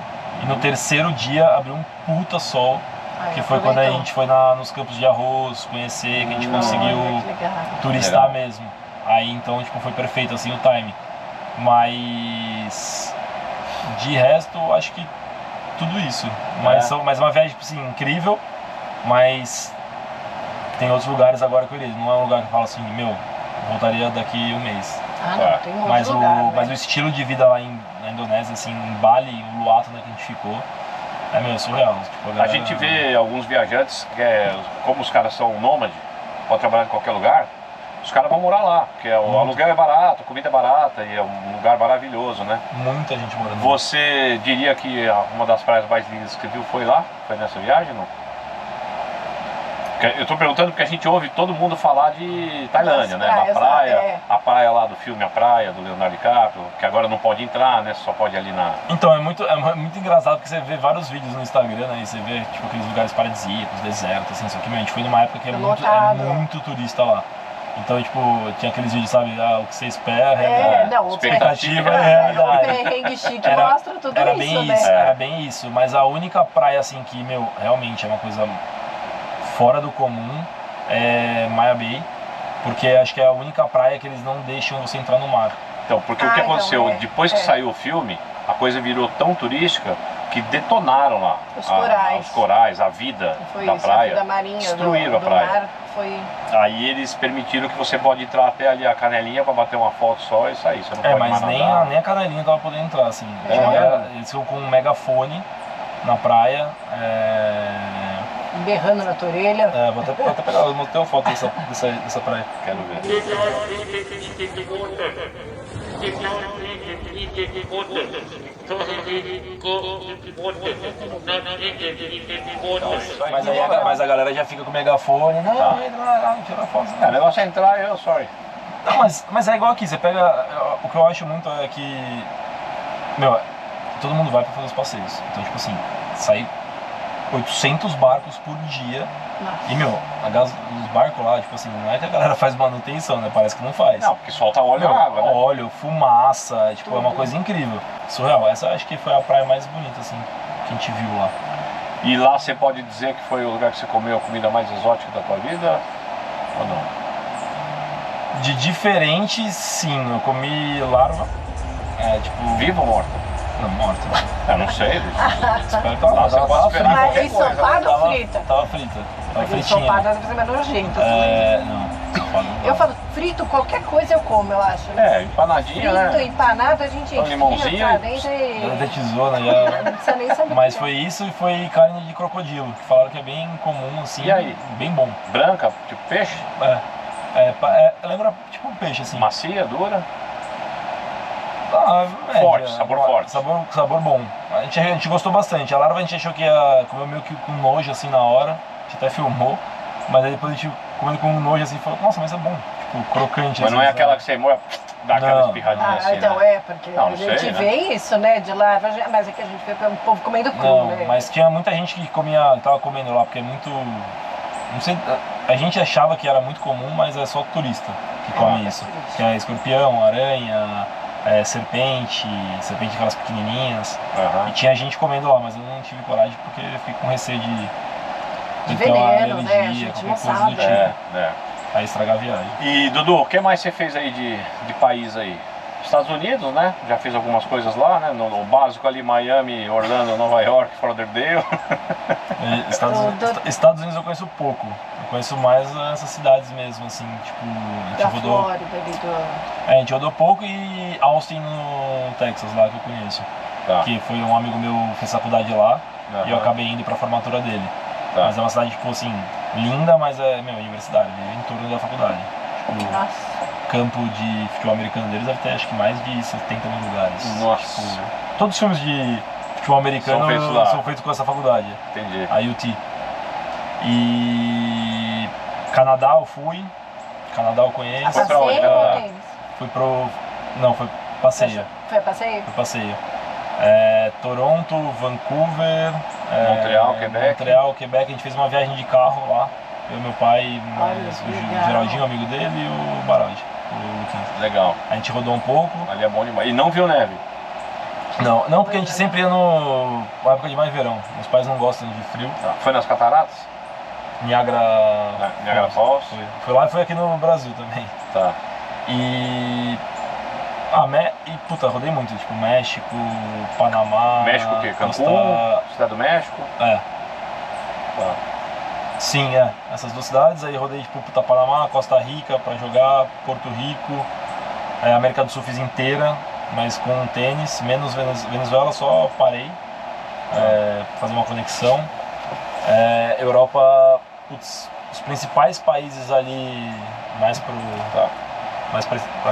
E no 3º dia abriu um puta sol, que foi quando a gente foi nos campos de arroz, conhecer, que a gente conseguiu turistar mesmo. Aí então, tipo, foi perfeito assim o time. Mas de resto, acho que tudo isso. Mas uma viagem, tipo assim, incrível, mas tem outros lugares agora que eu iria. Não é um lugar que eu falo assim, meu, voltaria daqui um mês. Não, tem um mas, lugar, mas o estilo de vida lá na Indonésia, assim, em Bali, em Uluwatu, né, que a gente ficou, é meio surreal. Tipo, A gente vê alguns viajantes, como os caras são nômades, podem trabalhar em qualquer lugar, os caras vão morar lá, porque o aluguel é barato, a comida é barata e é um lugar maravilhoso, né? Muita gente morando. Você diria que uma das praias mais lindas que você viu foi lá? Foi nessa viagem, não? Eu tô perguntando porque a gente ouve todo mundo falar de Tailândia, né? Da praia, a praia lá do filme A Praia, do Leonardo DiCaprio, que agora não pode entrar, né? Só pode ir ali na... Então, é muito engraçado porque você vê vários vídeos no Instagram, né? E você vê, tipo, aqueles lugares paradisíacos, desertos, assim. Só que, a gente foi numa época que é muito turista lá. Então, tipo, tinha aqueles vídeos, sabe? O que você espera, expectativa é realidade. O perrengue chique mostra tudo era isso, bem né? isso, era bem isso. Mas a única praia, assim, que, meu, realmente é uma coisa fora do comum é Maya Bay, porque acho que é a única praia que eles não deixam você entrar no mar. Então, porque o que aconteceu? Depois que saiu o filme, a coisa virou tão turística que detonaram lá os corais, a vida da praia, a vida marinha, destruíram a praia. Mar, foi... Aí eles permitiram que você pode entrar até ali a canelinha para bater uma foto só e sair. Você não pode mas mais nadar. nem a canelinha tava podendo entrar, assim. Eles ficam com um megafone na praia. Berrando na tua orelha. Vou até pegar, eu mostrei uma foto dessa praia. Quero ver. Mas a galera já fica com o megafone. Não, entra lá, tira a foto. O negócio é entrar, sorry. Não, mas é igual aqui, você pega. O que eu acho muito é que. Meu, todo mundo vai pra fazer os passeios. Então, tipo assim, sai 800 barcos por dia. Nossa. E, meu, os barcos lá, tipo assim, não é que a galera faz manutenção, né? Parece que não faz. Não, porque solta óleo e água, né? Óleo, fumaça, tipo, é uma coisa incrível. Surreal. Essa acho que foi a praia mais bonita, assim, que a gente viu lá. E lá você pode dizer que foi o lugar que você comeu a comida mais exótica da tua vida? Ou não? De diferente, sim. Eu comi larva. Tipo... Viva ou morta? Não, morta. Eu não sei. Espero que ela Você pode esperar Mas qualquer coisa. ensopada ou frita? Tava frita. Tava fritinha. Ensopada deve ser mais nojento. Não. Eu falo, frito, qualquer coisa eu como, eu acho. Empanadinha, Frito, né? empanada, a gente enfia limãozinho. pra dentro e... Ela até tesoura já. Não precisa nem saber. Mas foi isso e foi carne de crocodilo. Que falaram que é bem comum, assim. E aí? Bem bom. Branca, tipo peixe? Lembra tipo um peixe, assim. Macia, dura? Média, Forte, sabor forte. Sabor bom. A gente gostou bastante. A larva a gente achou que ia comer meio que com nojo assim na hora. A gente até filmou. Mas aí depois a gente comendo com nojo assim falou, nossa, mas é bom. Tipo, crocante. Mas assim, não é sabe? aquela que você moe, dá aquela espirradinha assim, então né? porque Não, a gente sei, vê isso, né, de larva, mas é que a gente vê o povo comendo cru, né? Mas tinha muita gente que tava comendo lá, porque é muito... Não sei, A gente achava que era muito comum, mas é só turista que come isso. Que é escorpião, aranha, serpente aquelas pequenininhas. E tinha gente comendo lá, mas eu não tive coragem porque eu fiquei com receio de ter uma veneno, né? A alergia, gente qualquer não coisa sabe. do tipo. Aí estragar a viagem. E Dudu, o que mais você fez aí de país aí? Estados Unidos, né? Já fez algumas coisas lá, né? No básico ali, Miami, Orlando, Nova York, Fort Lauderdale. Estados Unidos eu conheço pouco. Eu conheço mais essas cidades mesmo, assim, tipo, a gente rodou. Flórida, ali do... A gente rodou pouco e Austin no Texas, lá que eu conheço. Tá. Que foi um amigo meu que fez faculdade lá e eu acabei indo pra formatura dele. Tá. Mas é uma cidade, tipo assim, linda, mas é, universidade, em torno da faculdade. Tipo, Nossa. campo de futebol americano deles deve ter acho que mais de 70 mil lugares. Nossa. Tipo, todos os filmes de futebol americano são feitos com essa faculdade. Entendi. A UT. E Canadá eu fui. Canadá eu conheço. Foi pra onde, Passeio ou Canadá? tênis? Fui pro. Não, foi passeio. Foi a passeio? Foi passeio. Toronto, Vancouver, Montreal, Quebec. A gente fez uma viagem de carro lá. Eu, meu pai, o Geraldinho, amigo dele, e o Baraldi, o Luquinhas. Legal. A gente rodou um pouco. Ali é bom demais. E não viu neve? Não, porque a gente sempre ia na época de mais verão. Meus pais não gostam de frio. Tá. Foi nas cataratas? Niagara Falls? Foi lá e foi aqui no Brasil também. Tá. E puta, rodei muito, tipo México, Panamá. México o quê? Cancún? Cidade do México? É. Tá. Sim, essas duas cidades. Aí rodei tipo puta, Panamá, Costa Rica pra jogar, Porto Rico, América do Sul fiz inteira, mas com tênis, menos Venezuela, só parei pra fazer uma conexão. Europa, putz, os principais países ali mais pra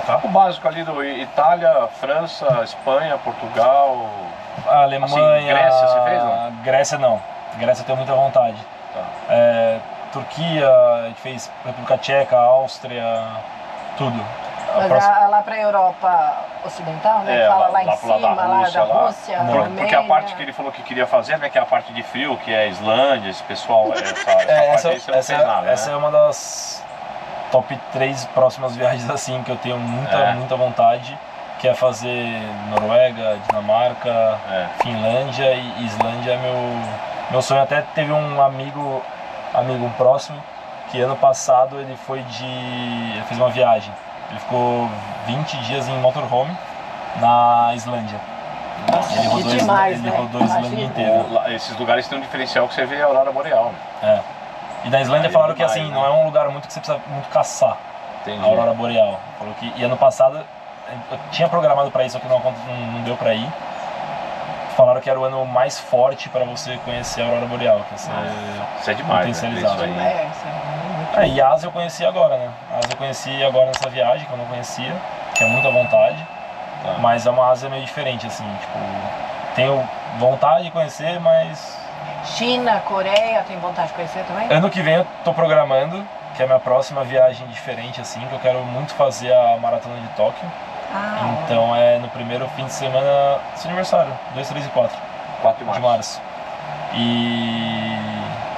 cá. O básico ali do Itália, França, Espanha, Portugal. A Alemanha. Assim, Grécia você fez, não? Grécia não. Grécia eu tenho muita vontade. Tá. Turquia, a gente fez República Tcheca, Áustria, tudo. Mas lá pra Europa Ocidental, né? Fala lá em cima, lá da Rússia, porque a parte que ele falou que queria fazer, né? Que é a parte de frio, que é a Islândia, esse pessoal, essa parte aí você não fez nada, essa é uma das top 3 próximas viagens assim que eu tenho muita vontade, que é fazer Noruega, Dinamarca, Finlândia e Islândia é meu sonho. Até teve um amigo próximo que ano passado ele fez uma viagem. Ele ficou 20 dias em motorhome na Islândia. Nossa, ele rodou demais, ele rodou a Islândia inteira. Esses lugares têm um diferencial que você vê a aurora boreal, né? E na Islândia falaram que assim, não é um lugar muito que você precisa muito caçar. Entendi. A aurora boreal. Falou que, e ano passado eu tinha programado pra ir, só que não deu pra ir. Falaram que era o ano mais forte pra você conhecer a aurora boreal, que isso é demais, potencializado. Né? E a Ásia eu conheci agora, né? A Ásia eu conheci agora nessa viagem, que eu não conhecia, tinha muita vontade, mas é uma Ásia meio diferente, assim, tipo, tenho vontade de conhecer, mas... China, Coreia, tem vontade de conhecer também? Ano que vem eu tô programando, que é a minha próxima viagem diferente, assim, que eu quero muito fazer a Maratona de Tóquio. Então é no primeiro fim de semana do seu aniversário, 2, 3 e 4 de março. E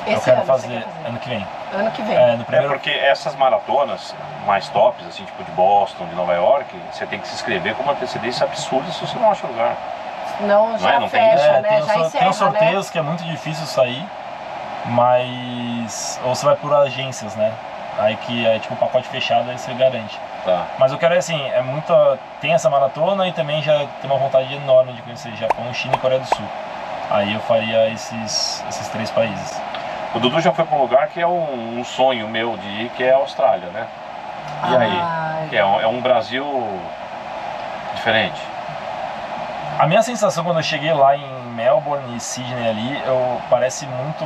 eu quero fazer ano que vem. Ano que vem. No primeiro... porque essas maratonas mais tops, assim, tipo de Boston, de Nova York, você tem que se inscrever com uma antecedência absurda se você não acha lugar. Não, já não fecha, né? Já encerra, tem sorteios, né? que é muito difícil sair, mas... Ou você vai por agências, né? Aí que é tipo um pacote fechado, aí você garante. Tá. Mas eu quero assim, tem essa maratona e também já tem uma vontade enorme de conhecer Japão, China e Coreia do Sul. Aí eu faria esses 3 países. O Dudu já foi para um lugar que é um sonho meu de ir, que é a Austrália, né? E aí? Que é um Brasil diferente. A minha sensação quando eu cheguei lá em Melbourne e Sydney ali, parece muito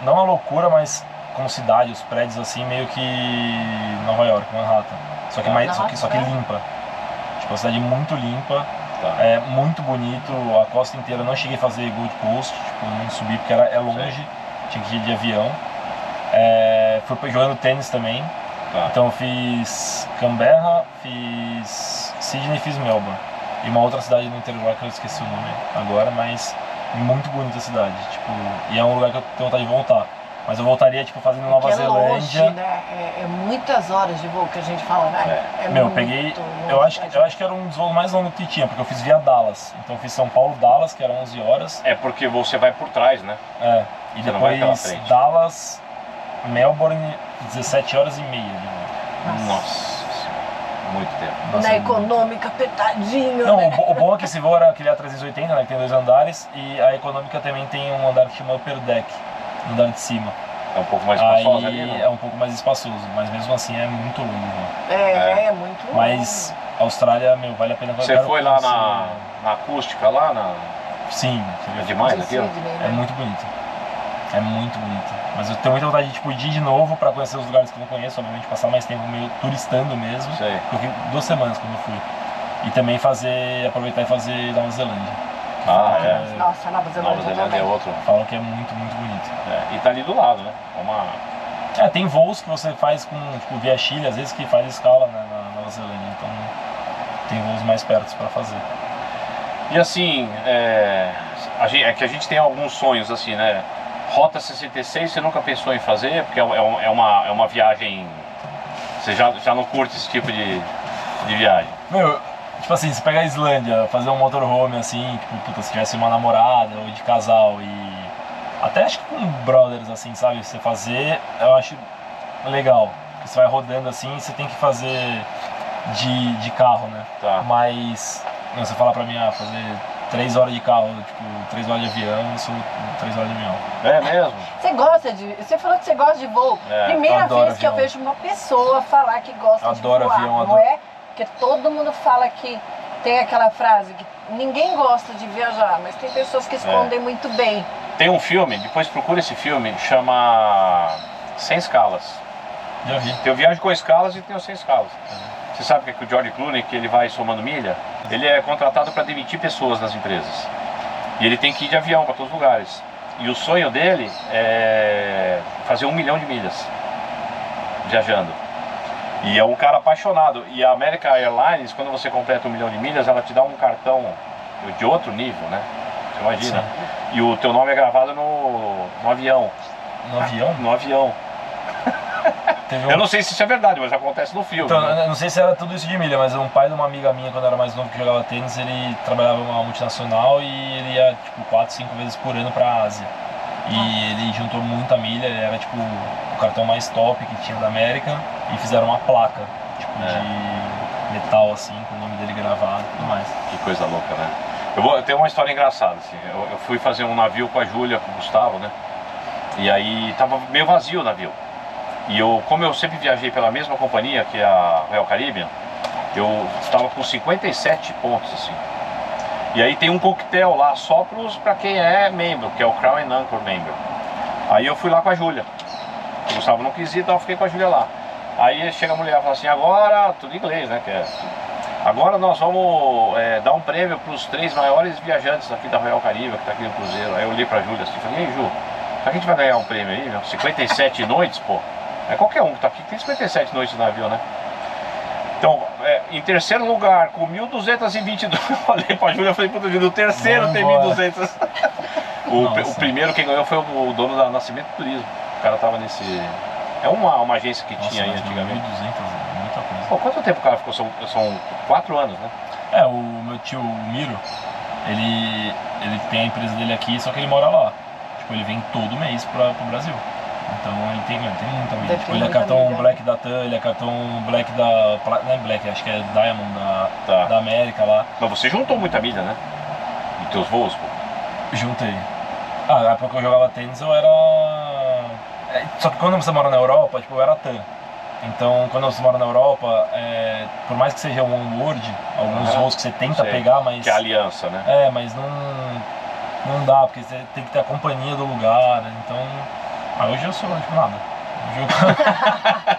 não uma loucura, mas como cidade, os prédios assim, meio que Nova York, Manhattan. Só que limpa. Tipo, a cidade muito limpa, é muito bonito, a costa inteira. Eu não cheguei a fazer Gold Coast, tipo, não subi porque é longe, tinha que ir de avião. Fui jogando tênis também, então eu fiz Canberra, fiz Sydney e fiz Melbourne. E uma outra cidade no interior que eu esqueci o nome agora, mas muito bonita a cidade, tipo, e é um lugar que eu tenho vontade de voltar. Mas eu voltaria, tipo, fazendo Nova Porque é longe, Zelândia. né? É muitas horas de voo que a gente fala, né? Meu, eu muito peguei. longe Eu acho pra que era um dos voos mais longos que tinha, porque eu fiz via Dallas. Então eu fiz São Paulo, Dallas, que era 11 horas. É porque você vai por trás, né? É. E Você não vai pela depois frente. Dallas, Melbourne, 17 horas e meia de voo. Nossa, muito tempo. Nossa, Na econômica, apertadinho, Não, né? o bom é que esse voo era aquele A380, né, que tem 2 andares, e a econômica também tem um andar que chama Upper Deck, no andar de cima. É um pouco mais espaçosa Aí ali, né? é um pouco mais espaçoso, mas mesmo assim é muito longo. Né? É muito longe. Mas a Austrália, meu, vale a pena. Você eu quero foi lá conhecer. na acústica lá? Sim, É demais De aquilo? Sydney, é né? muito bonito. É muito bonito. Mas eu tenho muita vontade de tipo, ir de novo pra conhecer os lugares que eu não conheço, obviamente passar mais tempo meio turistando mesmo. Sei. Eu fiquei 2 semanas quando eu fui. E também aproveitar e fazer Nova Zelândia. Ah, é. Nossa, Nova Nova Zelândia Zelândia é também. outro. Falam que é muito, muito bonito. É. E tá ali do lado, né? É uma... Tem voos que você faz com, tipo, via Chile, às vezes que faz escala, né, na Nova Zelândia. Então tem voos mais perto pra fazer. E assim, é que a gente tem alguns sonhos assim, né? Rota 66 você nunca pensou em fazer, porque é uma viagem... Você já não curte esse tipo de viagem. Meu, tipo assim, se pegar a Islândia, fazer um motorhome assim, tipo, puta, se tivesse uma namorada ou de casal e... Até acho que com brothers assim, sabe? Você fazer, eu acho legal. Porque você vai rodando assim, você tem que fazer de carro, né? Tá. Mas, não, você fala pra mim, fazer 3 horas de carro, tipo, 3 horas de avião, eu sou 3 horas de avião. É mesmo? Você gosta de... Você falou que você gosta de voo. É, Primeira eu adoro vez que eu avião. vejo uma pessoa falar que gosta de Adoro voar, avião, não adoro. é? Porque todo mundo fala que tem aquela frase que ninguém gosta de viajar, mas tem pessoas que escondem muito bem. Tem um filme, depois procura esse filme, chama Sem Escalas. Já vi. Tem o Viagem com Escalas e tem o Sem Escalas. Você sabe que é que o George Clooney, que ele vai somando milha, ele é contratado para demitir pessoas nas empresas. E ele tem que ir de avião para todos os lugares. E o sonho dele é fazer 1 milhão de milhas viajando. E é um cara apaixonado. E a American Airlines, quando você completa 1 milhão de milhas, ela te dá um cartão de outro nível, né? Você imagina. Sim. E o teu nome é gravado no avião. No avião? No avião. Teve um- Eu não sei se isso é verdade, mas acontece no filme. Então, né? eu não sei se era tudo isso de milha, mas um pai de uma amiga minha, quando eu era mais novo, que jogava tênis, ele trabalhava numa multinacional e ele ia, tipo, 4, 5 vezes por ano pra Ásia. E ele juntou muita milha, ele era, tipo, o cartão mais top que tinha da América, e fizeram uma placa, tipo, de metal, assim, com o nome dele gravado e tudo mais. Que coisa louca, né? Eu tenho uma história engraçada, assim. Eu fui fazer um navio com a Júlia, com o Gustavo, né? E aí tava meio vazio o navio. E como eu sempre viajei pela mesma companhia, que é a Royal Caribbean, eu estava com 57 pontos, assim. E aí tem um coquetel lá só pra quem é membro, que é o Crown and Anchor Member. Aí eu fui lá com a Júlia. O Gustavo não quis ir, então eu fiquei com a Júlia lá. Aí chega a mulher e fala assim, agora, tudo em inglês, né? Agora nós vamos dar um prêmio para os 3 maiores viajantes aqui da Royal Caribbean, que tá aqui no cruzeiro. Aí eu olhei pra Júlia assim e falei, ei Ju, será que a gente vai ganhar um prêmio aí, meu? 57 noites, pô. É qualquer um que tá aqui, tem 57 noites no navio, né? Então, em terceiro lugar, com 1.222, eu falei pra Júlia, eu falei, puta vida, o terceiro Vamos tem embora. 1.200. Nossa. O primeiro quem ganhou foi o dono da Nascimento Turismo. O cara tava nesse... É uma agência que Nossa, tinha aí mas antigamente. 1.200 é muita coisa. Pô, quanto tempo o cara ficou? São 4 anos, né? O meu tio, o Miro, ele tem a empresa dele aqui, só que ele mora lá. Tipo, ele vem todo mês pro Brasil. Então ele tem muita milha. Deve Tipo, ter ele é muita cartão milha. Black da TAM, ele é cartão Black da... Não é Black, acho que é Diamond Tá. da América lá. Mas você juntou muita milha, né? Nos teus voos, pô. Juntei. Na época que eu jogava tênis eu era... Só que quando você mora na Europa, tipo, eu era TAM. Então, quando você mora na Europa, por mais que seja um on-board, alguns voos que você tenta Sei. pegar, mas... Que é a aliança, né? Mas não dá, porque você tem que ter a companhia do lugar, né? Então... hoje eu sou, tipo, nada.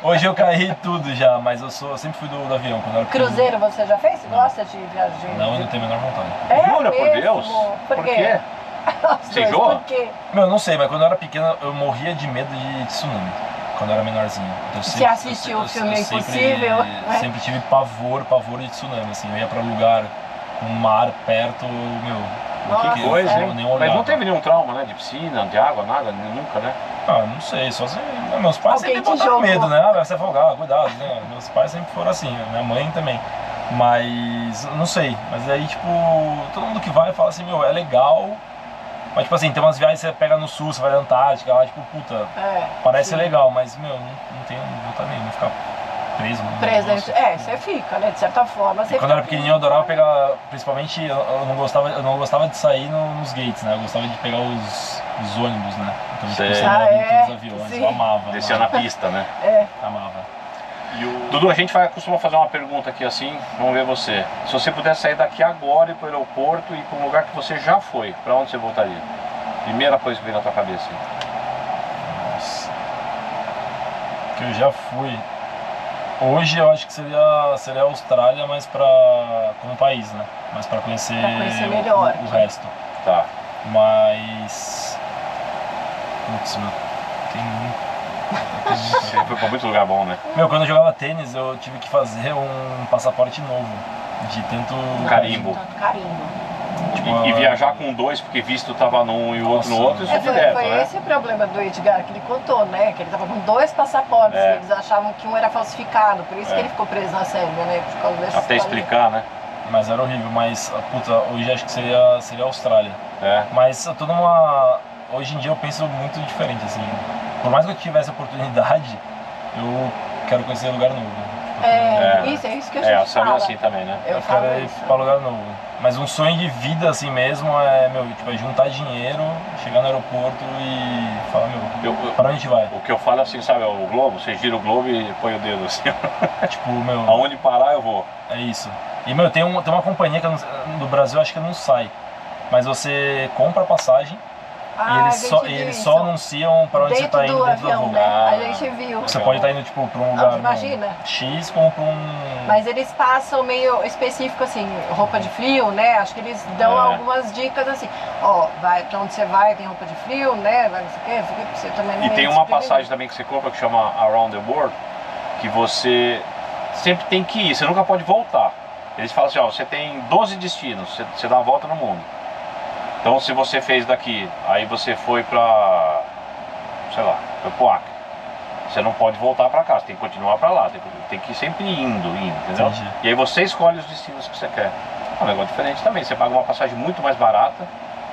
Hoje eu caí tudo já, mas eu sempre fui do avião. Quando eu era Cruzeiro você já fez? Você gosta de viajar? Não, eu não tenho a menor vontade. Jura, por mesmo? Deus? Por quê? Você enjoa? Por quê? Meu, eu não sei, mas quando eu era pequeno eu morria de medo de tsunami. Quando eu era menorzinho. Então, Você assistiu o filme Impossível? Sempre tive pavor de tsunami, assim. Eu ia pra lugar com o mar perto, meu, Nossa, que Pois, eu hein? nem Mas olhava. não teve nenhum trauma, né? De piscina, de água, nada, nunca, né? Ah, não sei, só se... Meus pais Alguém sempre te botaram jogou. medo, né? Ah, vai se afogar, cuidado, né? Meus pais sempre foram assim, minha mãe também. Mas, não sei, mas aí, tipo, todo mundo que vai fala assim, meu, é legal. Mas, tipo assim, tem umas viagens que você pega no sul, você vai na Antártica, lá, tipo, puta, parece sim. legal, mas, meu, não tenho vontade nenhuma, ficar preso. no Presente. negócio. Você fica, né? De certa forma, você E quando eu era fica- pequenininho eu adorava pegar, principalmente eu não gostava de sair nos gates, né? Eu gostava de pegar os ônibus, né? Então, Sei. tipo, você andava em todos os é? aviões, Sim. eu amava. Descia na pista, né? Amava. Dudu, a gente vai costuma fazer uma pergunta aqui assim, vamos ver você. Se você pudesse sair daqui agora e ir pro aeroporto e para um lugar que você já foi, para onde você voltaria? Primeira coisa que veio na tua cabeça. Nossa. Que eu já fui. Hoje eu acho que seria a Austrália, mas como país, né? Mas pra conhecer, Pra conhecer melhor. o resto. Tá. Mas. Putz, meu, tem muito. Você foi pra muito lugar bom, né? Meu, quando eu jogava tênis, eu tive que fazer um passaporte novo. De tanto. Carimbo. Tanto carimbo. Tipo, E viajar com dois, porque visto tava num e o outro no Nossa. outro, isso é Foi direto, né? esse o problema do Edgar, que ele contou, né? Que ele tava com 2 passaportes É. e eles achavam que um era falsificado, por isso É. que ele ficou preso na Sérvia, né? Por causa dessa Até história. explicar. né? Mas era horrível, mas puta, hoje acho que seria a Austrália. É. Mas eu tô numa. Hoje em dia eu penso muito diferente, assim. Por mais que eu tivesse a oportunidade, eu quero conhecer lugar novo. Isso que eu É, a te Sam é falo. assim também, né? Eu quero ir pra lugar novo. Mas um sonho de vida assim mesmo é, meu, tipo, é juntar dinheiro, chegar no aeroporto e falar, meu, pra onde a gente vai? O que eu falo assim, sabe, o globo, você gira o globo e põe o dedo assim. Tipo, meu, Aonde parar eu vou. é isso. E, meu, tem uma companhia que eu no Brasil acho que não sai. Mas você compra a passagem e eles só anunciam pra onde você tá indo dentro do avião, voo. né? Ah, A gente viu. Você pode estar indo tipo pra um lugar imagina. X como pra um. Mas eles passam meio específico assim, roupa de frio, né? Acho que eles dão algumas dicas assim. Ó, vai pra onde você vai, tem roupa de frio, né? Vai não sei o quê, pra você também não E tem ir uma desprevenido. passagem também que você compra que chama Around the World, que você sempre tem que ir, você nunca pode voltar. Eles falam assim, ó, você tem 12 destinos, você dá a volta no mundo. Então se você fez daqui, aí você foi pra, sei lá, foi pro Acre. Você não pode voltar pra cá, você tem que continuar pra lá, tem que ir sempre indo, entendeu? Entendi. E aí você escolhe os destinos que você quer. É um negócio diferente também, você paga uma passagem muito mais barata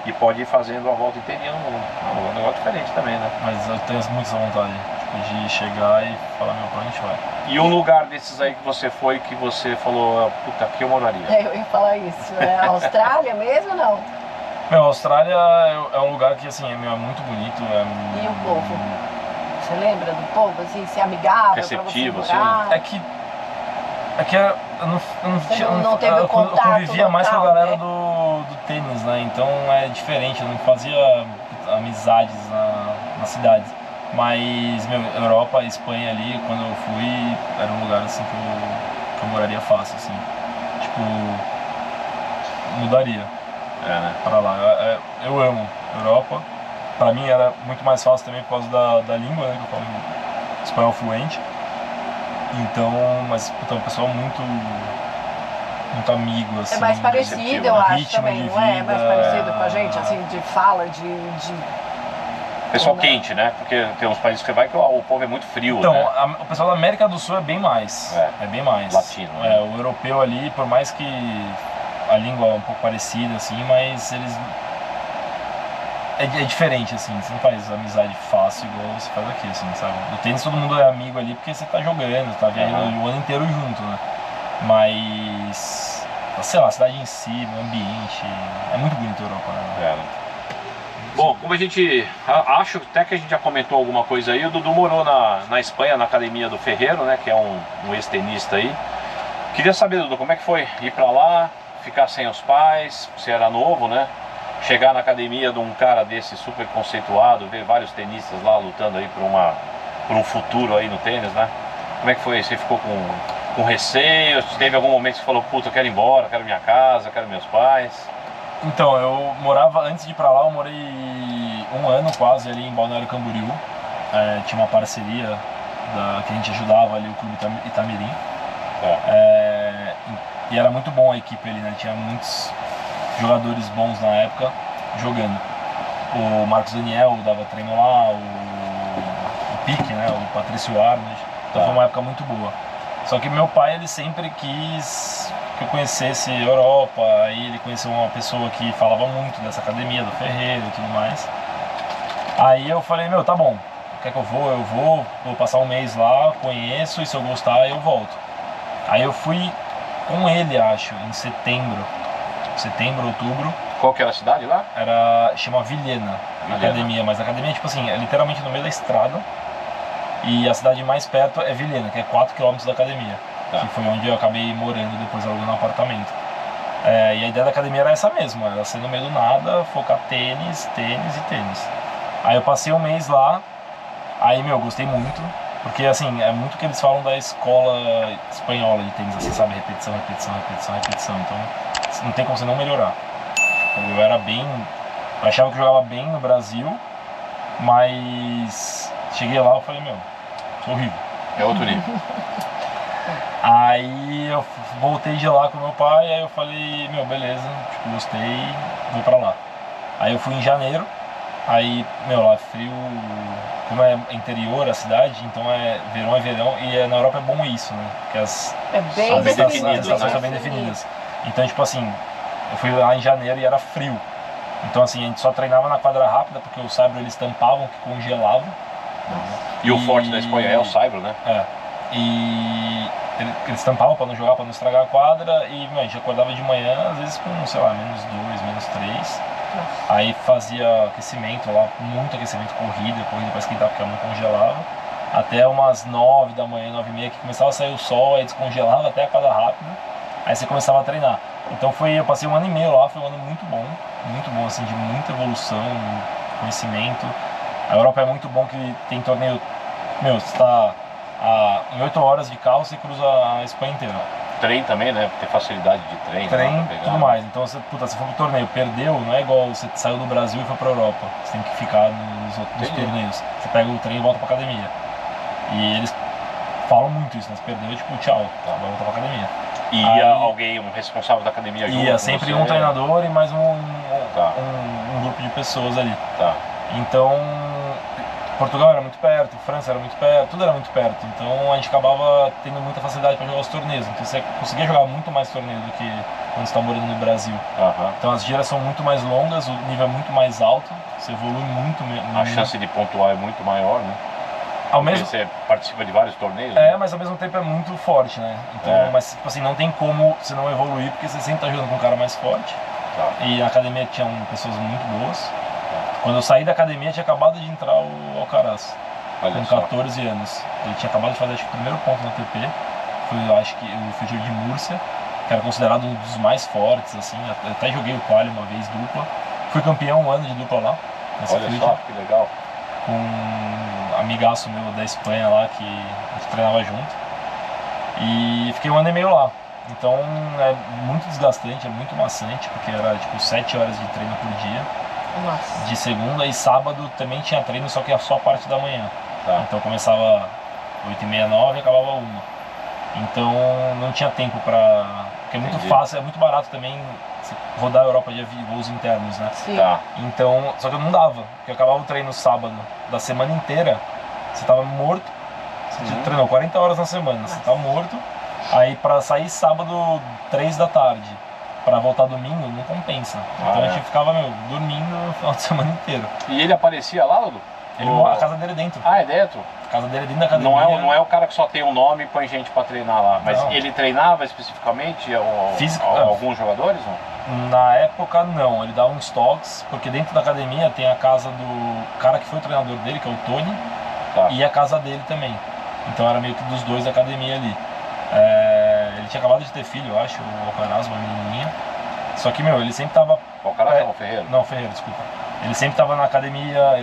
e pode ir fazendo a volta inteirinha no mundo. É um negócio diferente também, né? Mas eu tenho muito essa vontade, tipo, de chegar e falar, meu, pra onde a gente vai? E um lugar desses aí que você foi, que você falou, puta, aqui eu moraria. Eu ia falar isso. É a Austrália mesmo ou não? Meu, a Austrália é um lugar que, assim, é muito bonito. E o povo? Você lembra do povo, assim, ser amigável, Receptivo, pra você morar? É que eu não Você tinha. não teve o eu contato convivia mais com a local, galera né? do tênis, né? Então é diferente, eu não fazia amizades na cidade. Mas, meu, Europa, Espanha ali, quando eu fui, era um lugar assim que eu moraria fácil, assim. Tipo, mudaria É, né? pra lá. Eu amo Europa. Pra mim era muito mais fácil também por causa da língua, né? Que eu falo espanhol fluente. Então, mas puta, é um pessoal muito amigo, assim. É mais parecido, receptivo, eu né? acho Ritmo também, de não é? É mais vida. parecido com a gente, assim, de fala, de... Pessoal Né? quente, né? Porque tem uns países que você vai que o povo é muito frio, Então, né? o pessoal da América do Sul é bem mais. É. Bem mais. Latino, né? O europeu ali, por mais que a língua é um pouco parecida, assim, mas eles. É diferente, assim, você não faz amizade fácil igual você faz aqui, assim, sabe? No tênis todo mundo é amigo ali porque você tá jogando, tá viajando o ano inteiro junto, né? Mas, sei lá, a cidade em si, o ambiente, é muito bonito a Europa, né? É, né? Bom, como a gente, acho até que a gente já comentou alguma coisa aí, o Dudu morou na Espanha, na academia do Ferreiro, né, que é um ex-tenista aí. Queria saber, Dudu, como é que foi ir pra lá, ficar sem os pais, você era novo, né? Chegar na academia de um cara desse super conceituado, ver vários tenistas lá lutando aí por um futuro aí no tênis, né? Como é que foi? Você ficou com receio? Teve algum momento que você falou, puta, eu quero ir embora, quero minha casa, quero meus pais? Então, eu morava, antes de ir pra lá, eu morei 1 ano quase ali em Balneário Camboriú. Tinha uma parceria que a gente ajudava ali, o Clube Itamirim. E era muito bom a equipe ali, né? Tinha muitos jogadores bons na época jogando. O Marcos Daniel dava treino lá, o Pique, né? O Patrício Arnold. Então foi uma época muito boa. Só que meu pai, ele sempre quis que eu conhecesse Europa, aí ele conheceu uma pessoa que falava muito dessa academia, do Ferreira e tudo mais. Aí eu falei, meu, tá bom, quer que eu vou passar um mês lá, conheço, e se eu gostar eu volto. Aí eu fui com ele, acho, em setembro, outubro. Qual que era a cidade lá? Chama Vilhena, a academia, mas a academia, tipo assim, é literalmente no meio da estrada. E a cidade mais perto é Vilhena, que é 4 km da academia, que foi onde eu acabei morando, depois alugando um apartamento. E a ideia da academia era essa mesmo, era ser no meio do nada, focar tênis. Aí eu passei um mês lá, aí, meu, gostei muito, porque, assim, é muito o que eles falam da escola espanhola de tênis, assim, sabe, repetição, então não tem como você não melhorar. Eu achava que eu jogava bem no Brasil, mas cheguei lá e falei, meu, sou horrível. É outro nível. Aí eu voltei de lá com meu pai, aí eu falei, meu, beleza, tipo, gostei, vou pra lá. Aí eu fui em janeiro, aí, meu, lá é frio, como é interior a cidade, então é verão, e na Europa é bom isso, né? Porque as estações são bem definidas. Então, tipo assim, eu fui lá em janeiro e era frio. Então, assim, a gente só treinava na quadra rápida, porque o saibro eles tampavam, que congelava. E o forte da Espanha é o saibro, né? E eles tampavam para não jogar, para não estragar a quadra. E, meu, a gente acordava de manhã, às vezes com, sei lá, -2, -3. Aí fazia aquecimento lá, muito aquecimento, corrida para esquentar, porque a mão congelava. Até umas 9 da manhã, 9h30, que começava a sair o sol, aí descongelava até a quadra rápida. Aí você começava a treinar. Então eu passei 1 ano e meio lá, foi um ano muito bom, assim, de muita evolução, conhecimento. A Europa é muito bom, que tem torneio, meu, você está em 8 horas de carro, você cruza a Espanha inteira. Trem também, né? Tem facilidade de trem. Tudo mais. Então você for pro torneio, perdeu, não é igual você saiu do Brasil e foi pra Europa. Você tem que ficar nos torneios. Você pega o trem e volta pra academia. E eles falam muito isso, né? Você perdeu, tipo, tchau, vai voltar pra academia. E ia alguém, um responsável da academia junto? Ia sempre um treinador e mais um grupo de pessoas ali. Então, Portugal era muito perto, França era muito perto, tudo era muito perto. Então a gente acabava tendo muita facilidade para jogar os torneios. Então você conseguia jogar muito mais torneios do que quando você está morando no Brasil. Então as giras são muito mais longas, o nível é muito mais alto, você evolui muito mesmo. A chance de pontuar é muito maior, né? Você participa de vários torneios? Mas ao mesmo tempo é muito forte, né? Então, mas tipo assim, não tem como você não evoluir, porque você sempre tá jogando com um cara mais forte. E na academia tinham pessoas muito boas. Quando eu saí da academia, tinha acabado de entrar o Alcaraz, com 14 anos. Ele tinha acabado de fazer, acho que o primeiro ponto no ATP, foi, acho que o Futuro de Múrcia, que era considerado um dos mais fortes, assim. Eu até joguei o quali uma vez, dupla. Fui campeão um ano de dupla lá. Olha só, que legal. Com um amigaço meu da Espanha lá, que a gente treinava junto. E fiquei 1 ano e meio lá. Então é muito desgastante, é muito maçante, porque era tipo 7 horas de treino por dia. Nossa. De segunda, e sábado também tinha treino, só que só a parte da manhã. Então começava 8h30, 9h e acabava 1h. Então não tinha tempo pra... Porque é muito fácil, é muito barato também rodar a Europa de voos internos, né? Sim. Então, só que eu não dava, porque eu acabava o treino sábado da semana inteira, você tava morto, você treinou 40 horas na semana, você tá morto, aí pra sair sábado 3 da tarde, pra voltar domingo, não compensa. Então a gente ficava, dormindo o final de semana inteiro. E ele aparecia lá, Dudu? A casa dele é dentro. É dentro? A casa dele é dentro da academia. Não é o cara que só tem um nome e põe gente pra treinar lá, mas ele treinava especificamente alguns jogadores? Não? Na época não, ele dava uns toques, porque dentro da academia tem a casa do cara que foi o treinador dele, que é o Tony, e a casa dele também. Então era meio que dos dois da academia ali. Ele tinha acabado de ter filho, eu acho, o Alcaraz, uma menininha. Só que, ele sempre tava... O Alcaraz ou o Ferreira? Não, o Ferreira, desculpa. Ele sempre tava na academia,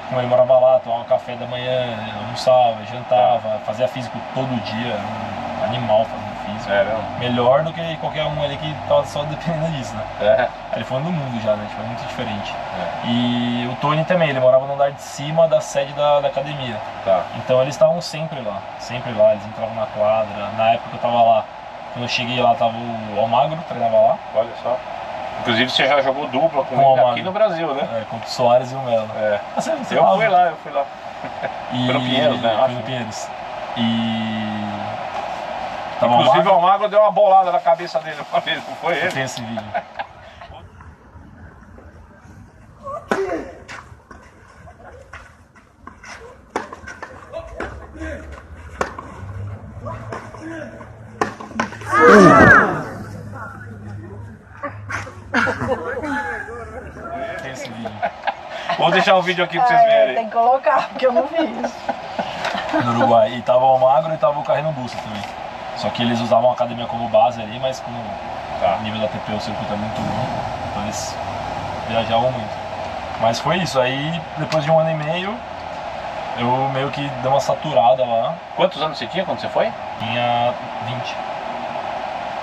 como ele morava lá, tomava café da manhã, almoçava, jantava, fazia físico todo dia, um animal fazendo físico. Melhor do que qualquer um ali que tava só dependendo disso, né? Ele foi no mundo já, né? Tipo, é muito diferente. E o Tony também, ele morava no andar de cima da sede da academia. Então eles estavam sempre lá, eles entravam na quadra. Na época que eu tava lá, Quando eu cheguei lá, tava o Almagro, treinava lá. Olha só. Inclusive você já jogou dupla com Com o ele aqui Almagro. no Brasil, né? Contra o Soares e o Melo. É. Você Eu tava? fui lá. E... Foi no Pinheiros, né? Foi no Pinheiros. E... Tava Inclusive o Almagro. Almagro deu uma bolada na cabeça dele, não foi Eu ele? tenho esse vídeo. Tem esse vídeo. Vou deixar o vídeo aqui pra vocês verem. Tem que colocar, porque eu não vi isso. No Uruguai. E tava o Almagro e tava o Carreno Busta também. Só que eles usavam a academia como base ali, mas como o nível da TP, o circuito é muito bom, então eles viajavam muito. Mas foi isso, aí depois de 1 ano e meio, eu meio que dei uma saturada lá. Quantos anos você tinha quando você foi? Tinha 20.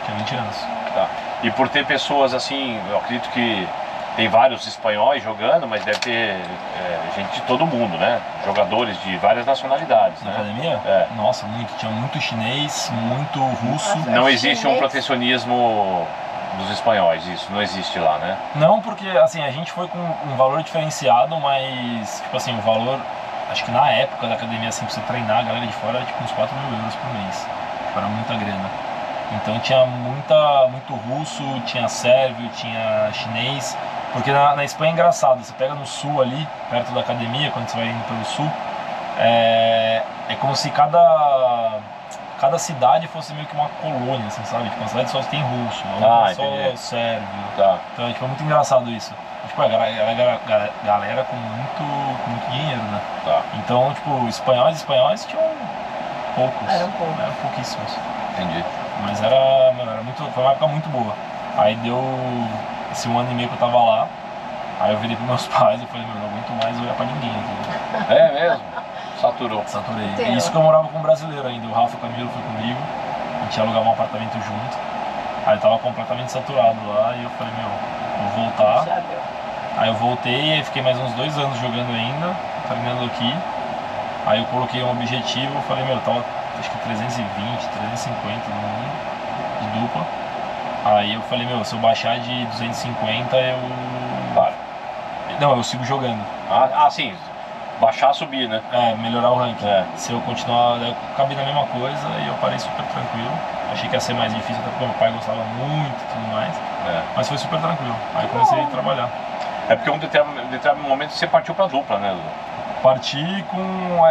Tinha 20 anos. Tá. E por ter pessoas assim, eu acredito que tem vários espanhóis jogando, mas deve ter gente de todo mundo, né? Jogadores de várias nacionalidades, Na né? academia? É. Nossa, muito. Tinha muito chinês, muito russo. Nossa. Não existe um Chinês. protecionismo dos espanhóis, isso não existe lá, né? Não, porque assim, a gente foi com um valor diferenciado, mas tipo assim, o valor, acho que na época da academia, assim, pra você treinar a galera de fora era tipo uns 4 mil euros por mês. Era muita grana. Então tinha muito russo, tinha sérvio, tinha chinês. Porque na Espanha é engraçado, você pega no sul ali, perto da academia, quando você vai indo pelo sul, é como se cada cidade fosse meio que uma colônia, assim, sabe? Tipo, uma cidade só tem russo, a outra só entendi. sérvio. Tá. Então tipo, é muito engraçado isso. Tipo, a galera com muito dinheiro, né? Tá, Então, tipo, espanhóis tinham poucos. Eram poucos. Eram pouquíssimos. entendi. Mas foi uma época muito boa. Aí deu esse 1 ano e meio que eu tava lá. Aí eu virei pros meus pais e falei, meu, não aguento mais olhar pra ninguém aqui. É mesmo? Saturou. Saturei. Entendeu? E isso que eu morava com um brasileiro ainda. O Rafa e o Camilo foi comigo. A gente alugava um apartamento junto. Aí eu tava completamente saturado lá e eu falei, meu, vou voltar. Já deu. Aí eu voltei e fiquei mais uns 2 anos jogando ainda, treinando aqui. Aí eu coloquei um objetivo, eu falei, meu, eu tava acho que 320, 350 no mundo de dupla. Aí eu falei, meu, se eu baixar de 250 eu... Para. Não, eu sigo jogando. Sim. Baixar, subir, né? Melhorar o ranking. É. Se eu continuar, eu acabei na mesma coisa e eu parei super tranquilo. Achei que ia ser mais difícil, até porque meu pai gostava muito e tudo mais. É. Mas foi super tranquilo. Aí eu comecei a trabalhar. É porque em um determinado momento você partiu pra dupla, né, Dudu? Parti com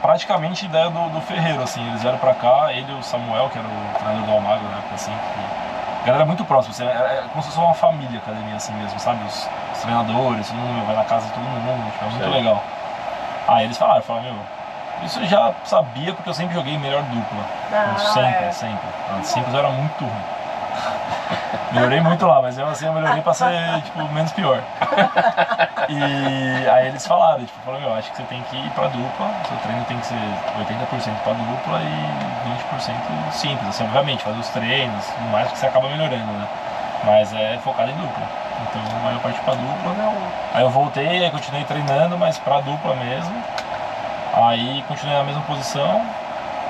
praticamente ideia do Ferreiro, assim, eles vieram pra cá, ele e o Samuel, que era o treinador do Almagro, né, assim, a galera é muito próxima, assim, é como se fosse uma família a academia, assim mesmo, sabe, os treinadores, todo mundo vai na casa de todo mundo, tipo, é muito Sei. legal. Aí eles falaram, meu, isso eu já sabia porque eu sempre joguei melhor dupla, sempre, simples eu era muito ruim. Melhorei muito lá, mas mesmo assim eu melhorei pra ser, tipo, menos pior. E aí eles falaram, meu, acho que você tem que ir pra dupla, seu treino tem que ser 80% pra dupla e 20% simples, assim, obviamente, fazer os treinos, tudo mais, que você acaba melhorando, né? Mas é focado em dupla. Então aí eu parti pra dupla, aí eu voltei, aí continuei treinando, mas pra dupla mesmo. Aí continuei na mesma posição.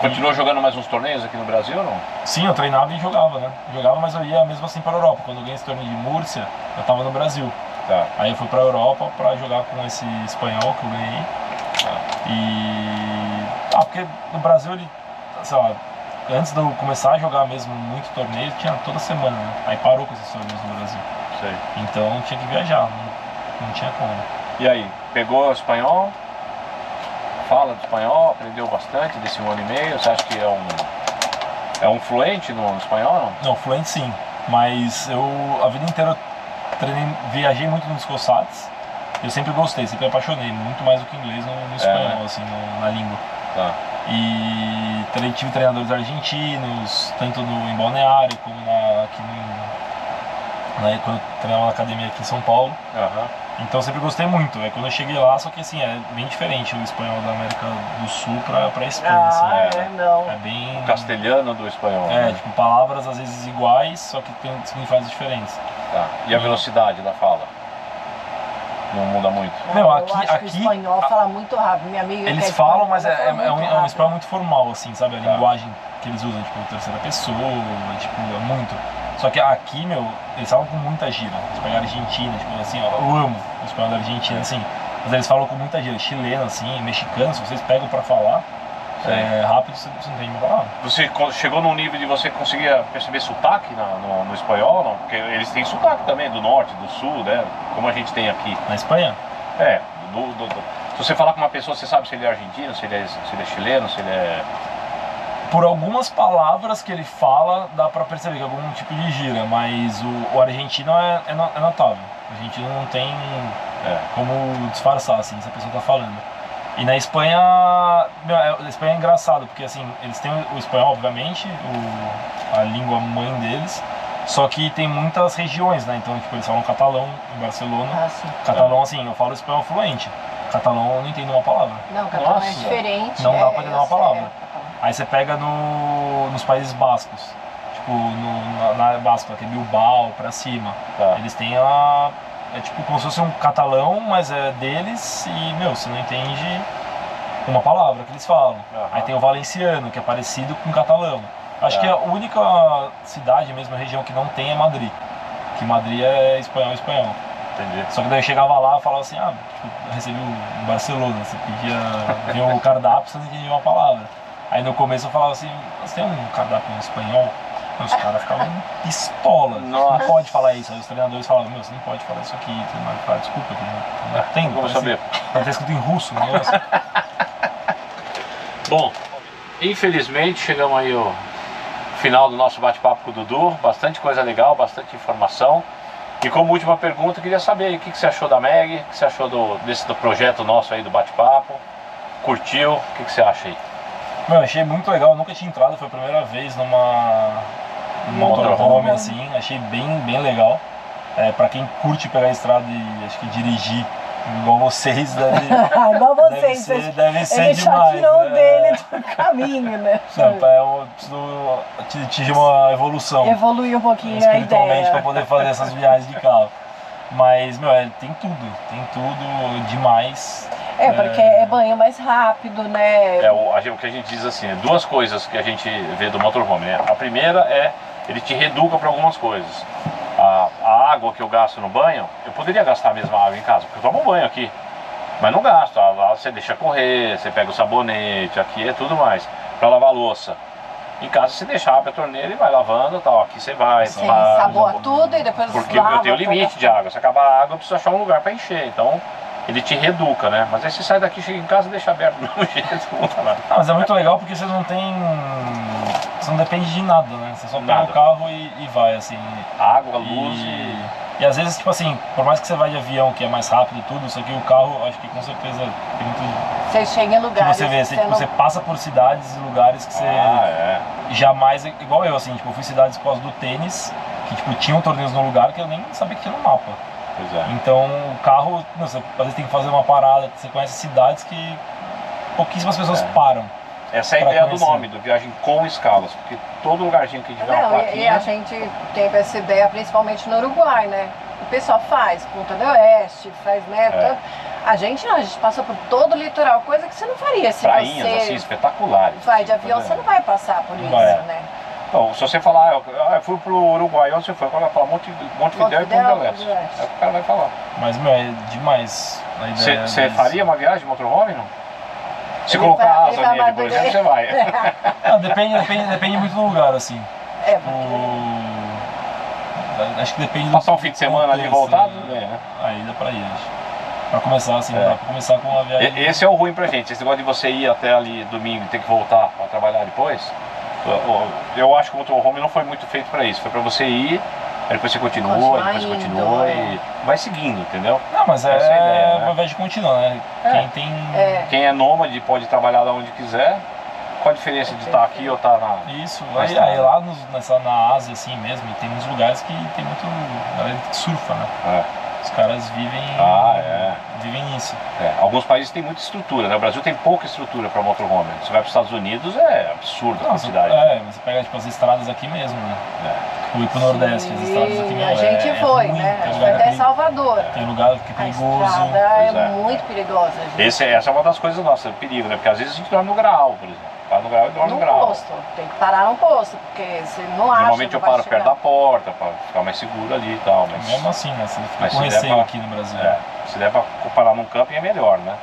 Continuou jogando mais uns torneios aqui no Brasil ou não? Sim, eu treinava e jogava, né? Jogava, mas eu ia mesmo assim para a Europa. Quando eu ganhei esse torneio de Múrcia, eu tava no Brasil. Tá. Aí eu fui para a Europa para jogar com esse espanhol que eu ganhei. Tá. Porque no Brasil ele, sei lá, antes de eu começar a jogar mesmo muito torneio, tinha toda semana, né? Aí parou com esses torneios no Brasil. Sei. Então tinha que viajar, não tinha como. E aí, pegou espanhol? Fala de espanhol, aprendeu bastante desse 1 ano e meio? Você acha que é um fluente no espanhol? Não? Não, fluente sim, mas eu a vida inteira viajei muito nos COSATs. Eu sempre gostei, sempre me apaixonei, muito mais do que inglês no espanhol, assim, na língua. Tá. E tive treinadores argentinos, tanto em Balneário como quando eu treinava na academia aqui em São Paulo. Aham. Então eu sempre gostei muito. Quando eu cheguei lá, só que assim, é bem diferente o espanhol da América do Sul pra Espanha, assim. Não. É bem... O castelhano do espanhol. É, né? tipo, palavras às vezes iguais, só que tem significados diferentes. Tá. E a velocidade da fala? Não muda muito. Meu, eu aqui- acho que o aqui- espanhol fala muito rápido. Minha amiga Eles que é falam, mas espanhola, fala muito é um rápido. espanhol muito formal, assim, sabe? A Tá. linguagem que eles usam, tipo, terceira pessoa, tipo, é muito. Só que aqui, meu, eles falam com muita gíria. Espanhol argentino, tipo, assim, ó, eu amo o espanhol da Argentina, assim. Mas eles falam com muita gíria. Chileno, assim, mexicano, se vocês pegam pra falar, rápido você não tem uma palavra. Você chegou num nível de você conseguir perceber sotaque no espanhol, não? Porque eles têm sotaque também, do norte, do sul, né? Como a gente tem aqui. Na Espanha? É, se você falar com uma pessoa, você sabe se ele é argentino, se ele é chileno, se ele é... Por algumas palavras que ele fala, dá pra perceber que é algum tipo de gíria, mas o argentino é notável. O argentino não tem como disfarçar, assim, se a pessoa tá falando. E na Espanha, meu, a Espanha é engraçado, porque assim, eles têm o espanhol, obviamente, a língua mãe deles, só que tem muitas regiões, né? Então, tipo, eles falam catalão em Barcelona. Ah, sim. Catalão, assim, eu falo espanhol fluente. Catalão eu não entendo uma palavra. Não, catalão é Nossa. diferente. Não dá pra entender uma palavra. É. Aí você pega nos Países Bascos, tipo, na Basca, que é Bilbao, pra cima. Tá. Eles têm é tipo como se fosse um catalão, mas é deles e, meu, você não entende uma palavra que eles falam. Aham. Aí tem o valenciano, que é parecido com o catalão. Acho que a única cidade, mesmo a região que não tem é Madrid. Que Madrid é espanhol. Entendi. Só que daí eu chegava lá e falava assim, tipo, eu recebi em Barcelona, você pedia o cardápio, você não entendia uma palavra. Aí no começo eu falava assim, você tem um cardápio em espanhol? Os caras ficavam pistola. Nossa. Não pode falar isso. Aí os treinadores falavam, meu, você não pode falar isso aqui. Eu falava, desculpa, que não tem. Vamos saber. Tá escrito em russo, o negócio. Bom, infelizmente chegamos aí ao final do nosso bate-papo com o Dudu. Bastante coisa legal, bastante informação. E como última pergunta, eu queria saber aí, o que você achou da MEG, o que você achou do projeto nosso aí do bate-papo. Curtiu? O que você acha aí? Meu, achei muito legal, eu nunca tinha entrado, foi a primeira vez numa motorhome Motorhome. assim, achei bem legal. Pra quem curte pegar a estrada e acho que dirigir igual vocês, Igual vocês. deve ser Ele demais. já tirou né? dele do caminho, né? Não, eu preciso atingir uma evolução Evoluir um pouquinho a espiritualmente ideia. para poder fazer essas viagens de carro. Mas, meu, tem tudo demais. Porque é banho mais rápido, né? O que a gente diz assim, duas coisas que a gente vê do motorhome, né? A primeira é, ele te reeduca para algumas coisas. A água que eu gasto no banho, eu poderia gastar a mesma água em casa, porque eu tomo banho aqui. Mas não gasto, lá você deixa correr, você pega o sabonete, aqui é tudo mais. Para lavar a louça. Em casa você deixa, abre a torneira e vai lavando e tal. Aqui você vai, Você para, saboa tudo e depois porque lava. eu tenho limite de água. Se acabar a água, eu preciso achar um lugar para encher. Então, ele te reeduca, né? Mas aí você sai daqui, chega em casa e deixa aberto do mesmo jeito, não tá nada. Mas é muito legal porque você não tem. Você não depende de nada, né? Você só pega Nada. o carro e vai, assim. Água, luz e... E às vezes, tipo assim, por mais que você vá de avião, que é mais rápido e tudo, isso aqui o carro, acho que com certeza tem muito. Você chega em Que lugares você vê, que você passa por cidades e lugares que você jamais. Igual eu, assim, tipo, eu fui em cidades por causa do tênis, que tipo, tinham torneios no lugar que eu nem sabia que tinha no mapa. Pois é. Então o carro, você às vezes tem que fazer uma parada, você conhece cidades que pouquíssimas pessoas param. Essa é a pra ideia do conhecer. nome, do viagem com escalas, porque todo lugarzinho que a gente vê uma Não, e plaquinha... a gente teve essa ideia principalmente no Uruguai, né? O pessoal faz Punta do Oeste, faz, né? É. A gente não, a gente passa por todo o litoral, coisa que você não faria se Prainhas, você assim, espetaculares. vai de assim, avião, tá você vendo? não vai passar por isso, vai. né? Então, se você falar, eu fui pro Uruguai, onde você foi? Quando ela fala Montevidéu e Punta del Este. Punta del Este. É o que o cara vai falar. Mas, meu, é demais a ideia. Você deles. faria uma viagem de motorhome, não? Se Ele colocar vai- asa ele vai nele, por exemplo, você vai. Não, depende muito do lugar, assim. É, Acho que depende do. Passar um fim de semana ali contexto, voltado, assim, tudo bem, né? Aí dá pra ir, acho. Pra começar, assim, dá pra começar com uma viagem. Esse é o ruim pra gente, esse negócio de você ir até ali domingo e ter que voltar pra trabalhar depois. Eu acho que o motorhome não foi muito feito pra isso, foi pra você ir, aí depois você continua, Continuar depois você indo, continua e vai seguindo, entendeu? Não, mas Essa é a ideia, né? uma viagem contínua, né? Quem tem. Quem é nômade pode trabalhar lá onde quiser. Qual a diferença de estar aqui ou estar na... Isso, Mas aí lá na Ásia, assim mesmo, e tem uns lugares que tem muito galera que surfa, né? Os caras vivem nisso. Alguns países têm muita estrutura, né? O Brasil tem pouca estrutura para motorhome. Você vai para os Estados Unidos, é absurdo a quantidade. Você pega tipo, as estradas aqui mesmo, né? Fui pro Nordeste, as estradas aqui não a gente foi, ruim, né? A tem gente foi lugar até que- Salvador. Tem lugar que é A perigoso. estrada Pois é é. muito perigosa, gente. Essa é uma das coisas nossas, perigo, né? Porque às vezes a gente dorme no grau, por exemplo. Tá no grau e dorme No no grau. posto, tem que parar no posto, porque você não acha. Normalmente eu não vai paro chegar. perto da porta pra ficar mais seguro ali e tal. Mas, Mesmo assim, né? Você fica Mas com se der receio pra- aqui no Brasil. se der pra parar num camping é melhor, né?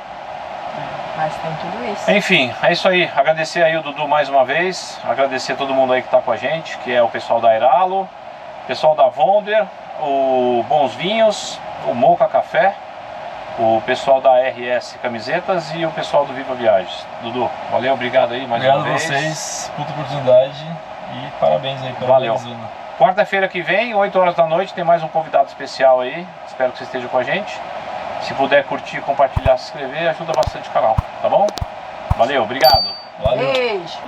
Mas tem tudo isso. Enfim, é isso aí. Agradecer aí o Dudu mais uma vez. Agradecer todo mundo aí que tá com a gente, que é o pessoal da Airalo, o pessoal da Wonder, o Bons Vinhos, o Moca Café, o pessoal da RS Camisetas e o pessoal do Viva Viagens. Dudu, valeu, obrigado aí mais Obrigado uma a vez. vocês, puta oportunidade e parabéns aí pela Valeu. realizando. Quarta-feira que vem, 8 horas da noite, tem mais um convidado especial aí. Espero que você esteja com a gente. Se puder curtir, compartilhar, se inscrever, ajuda bastante o canal, tá bom? Valeu, obrigado. Valeu. Beijo.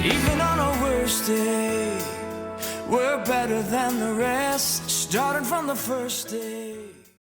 Even on our worst day, we're better than the rest, starting from the first day.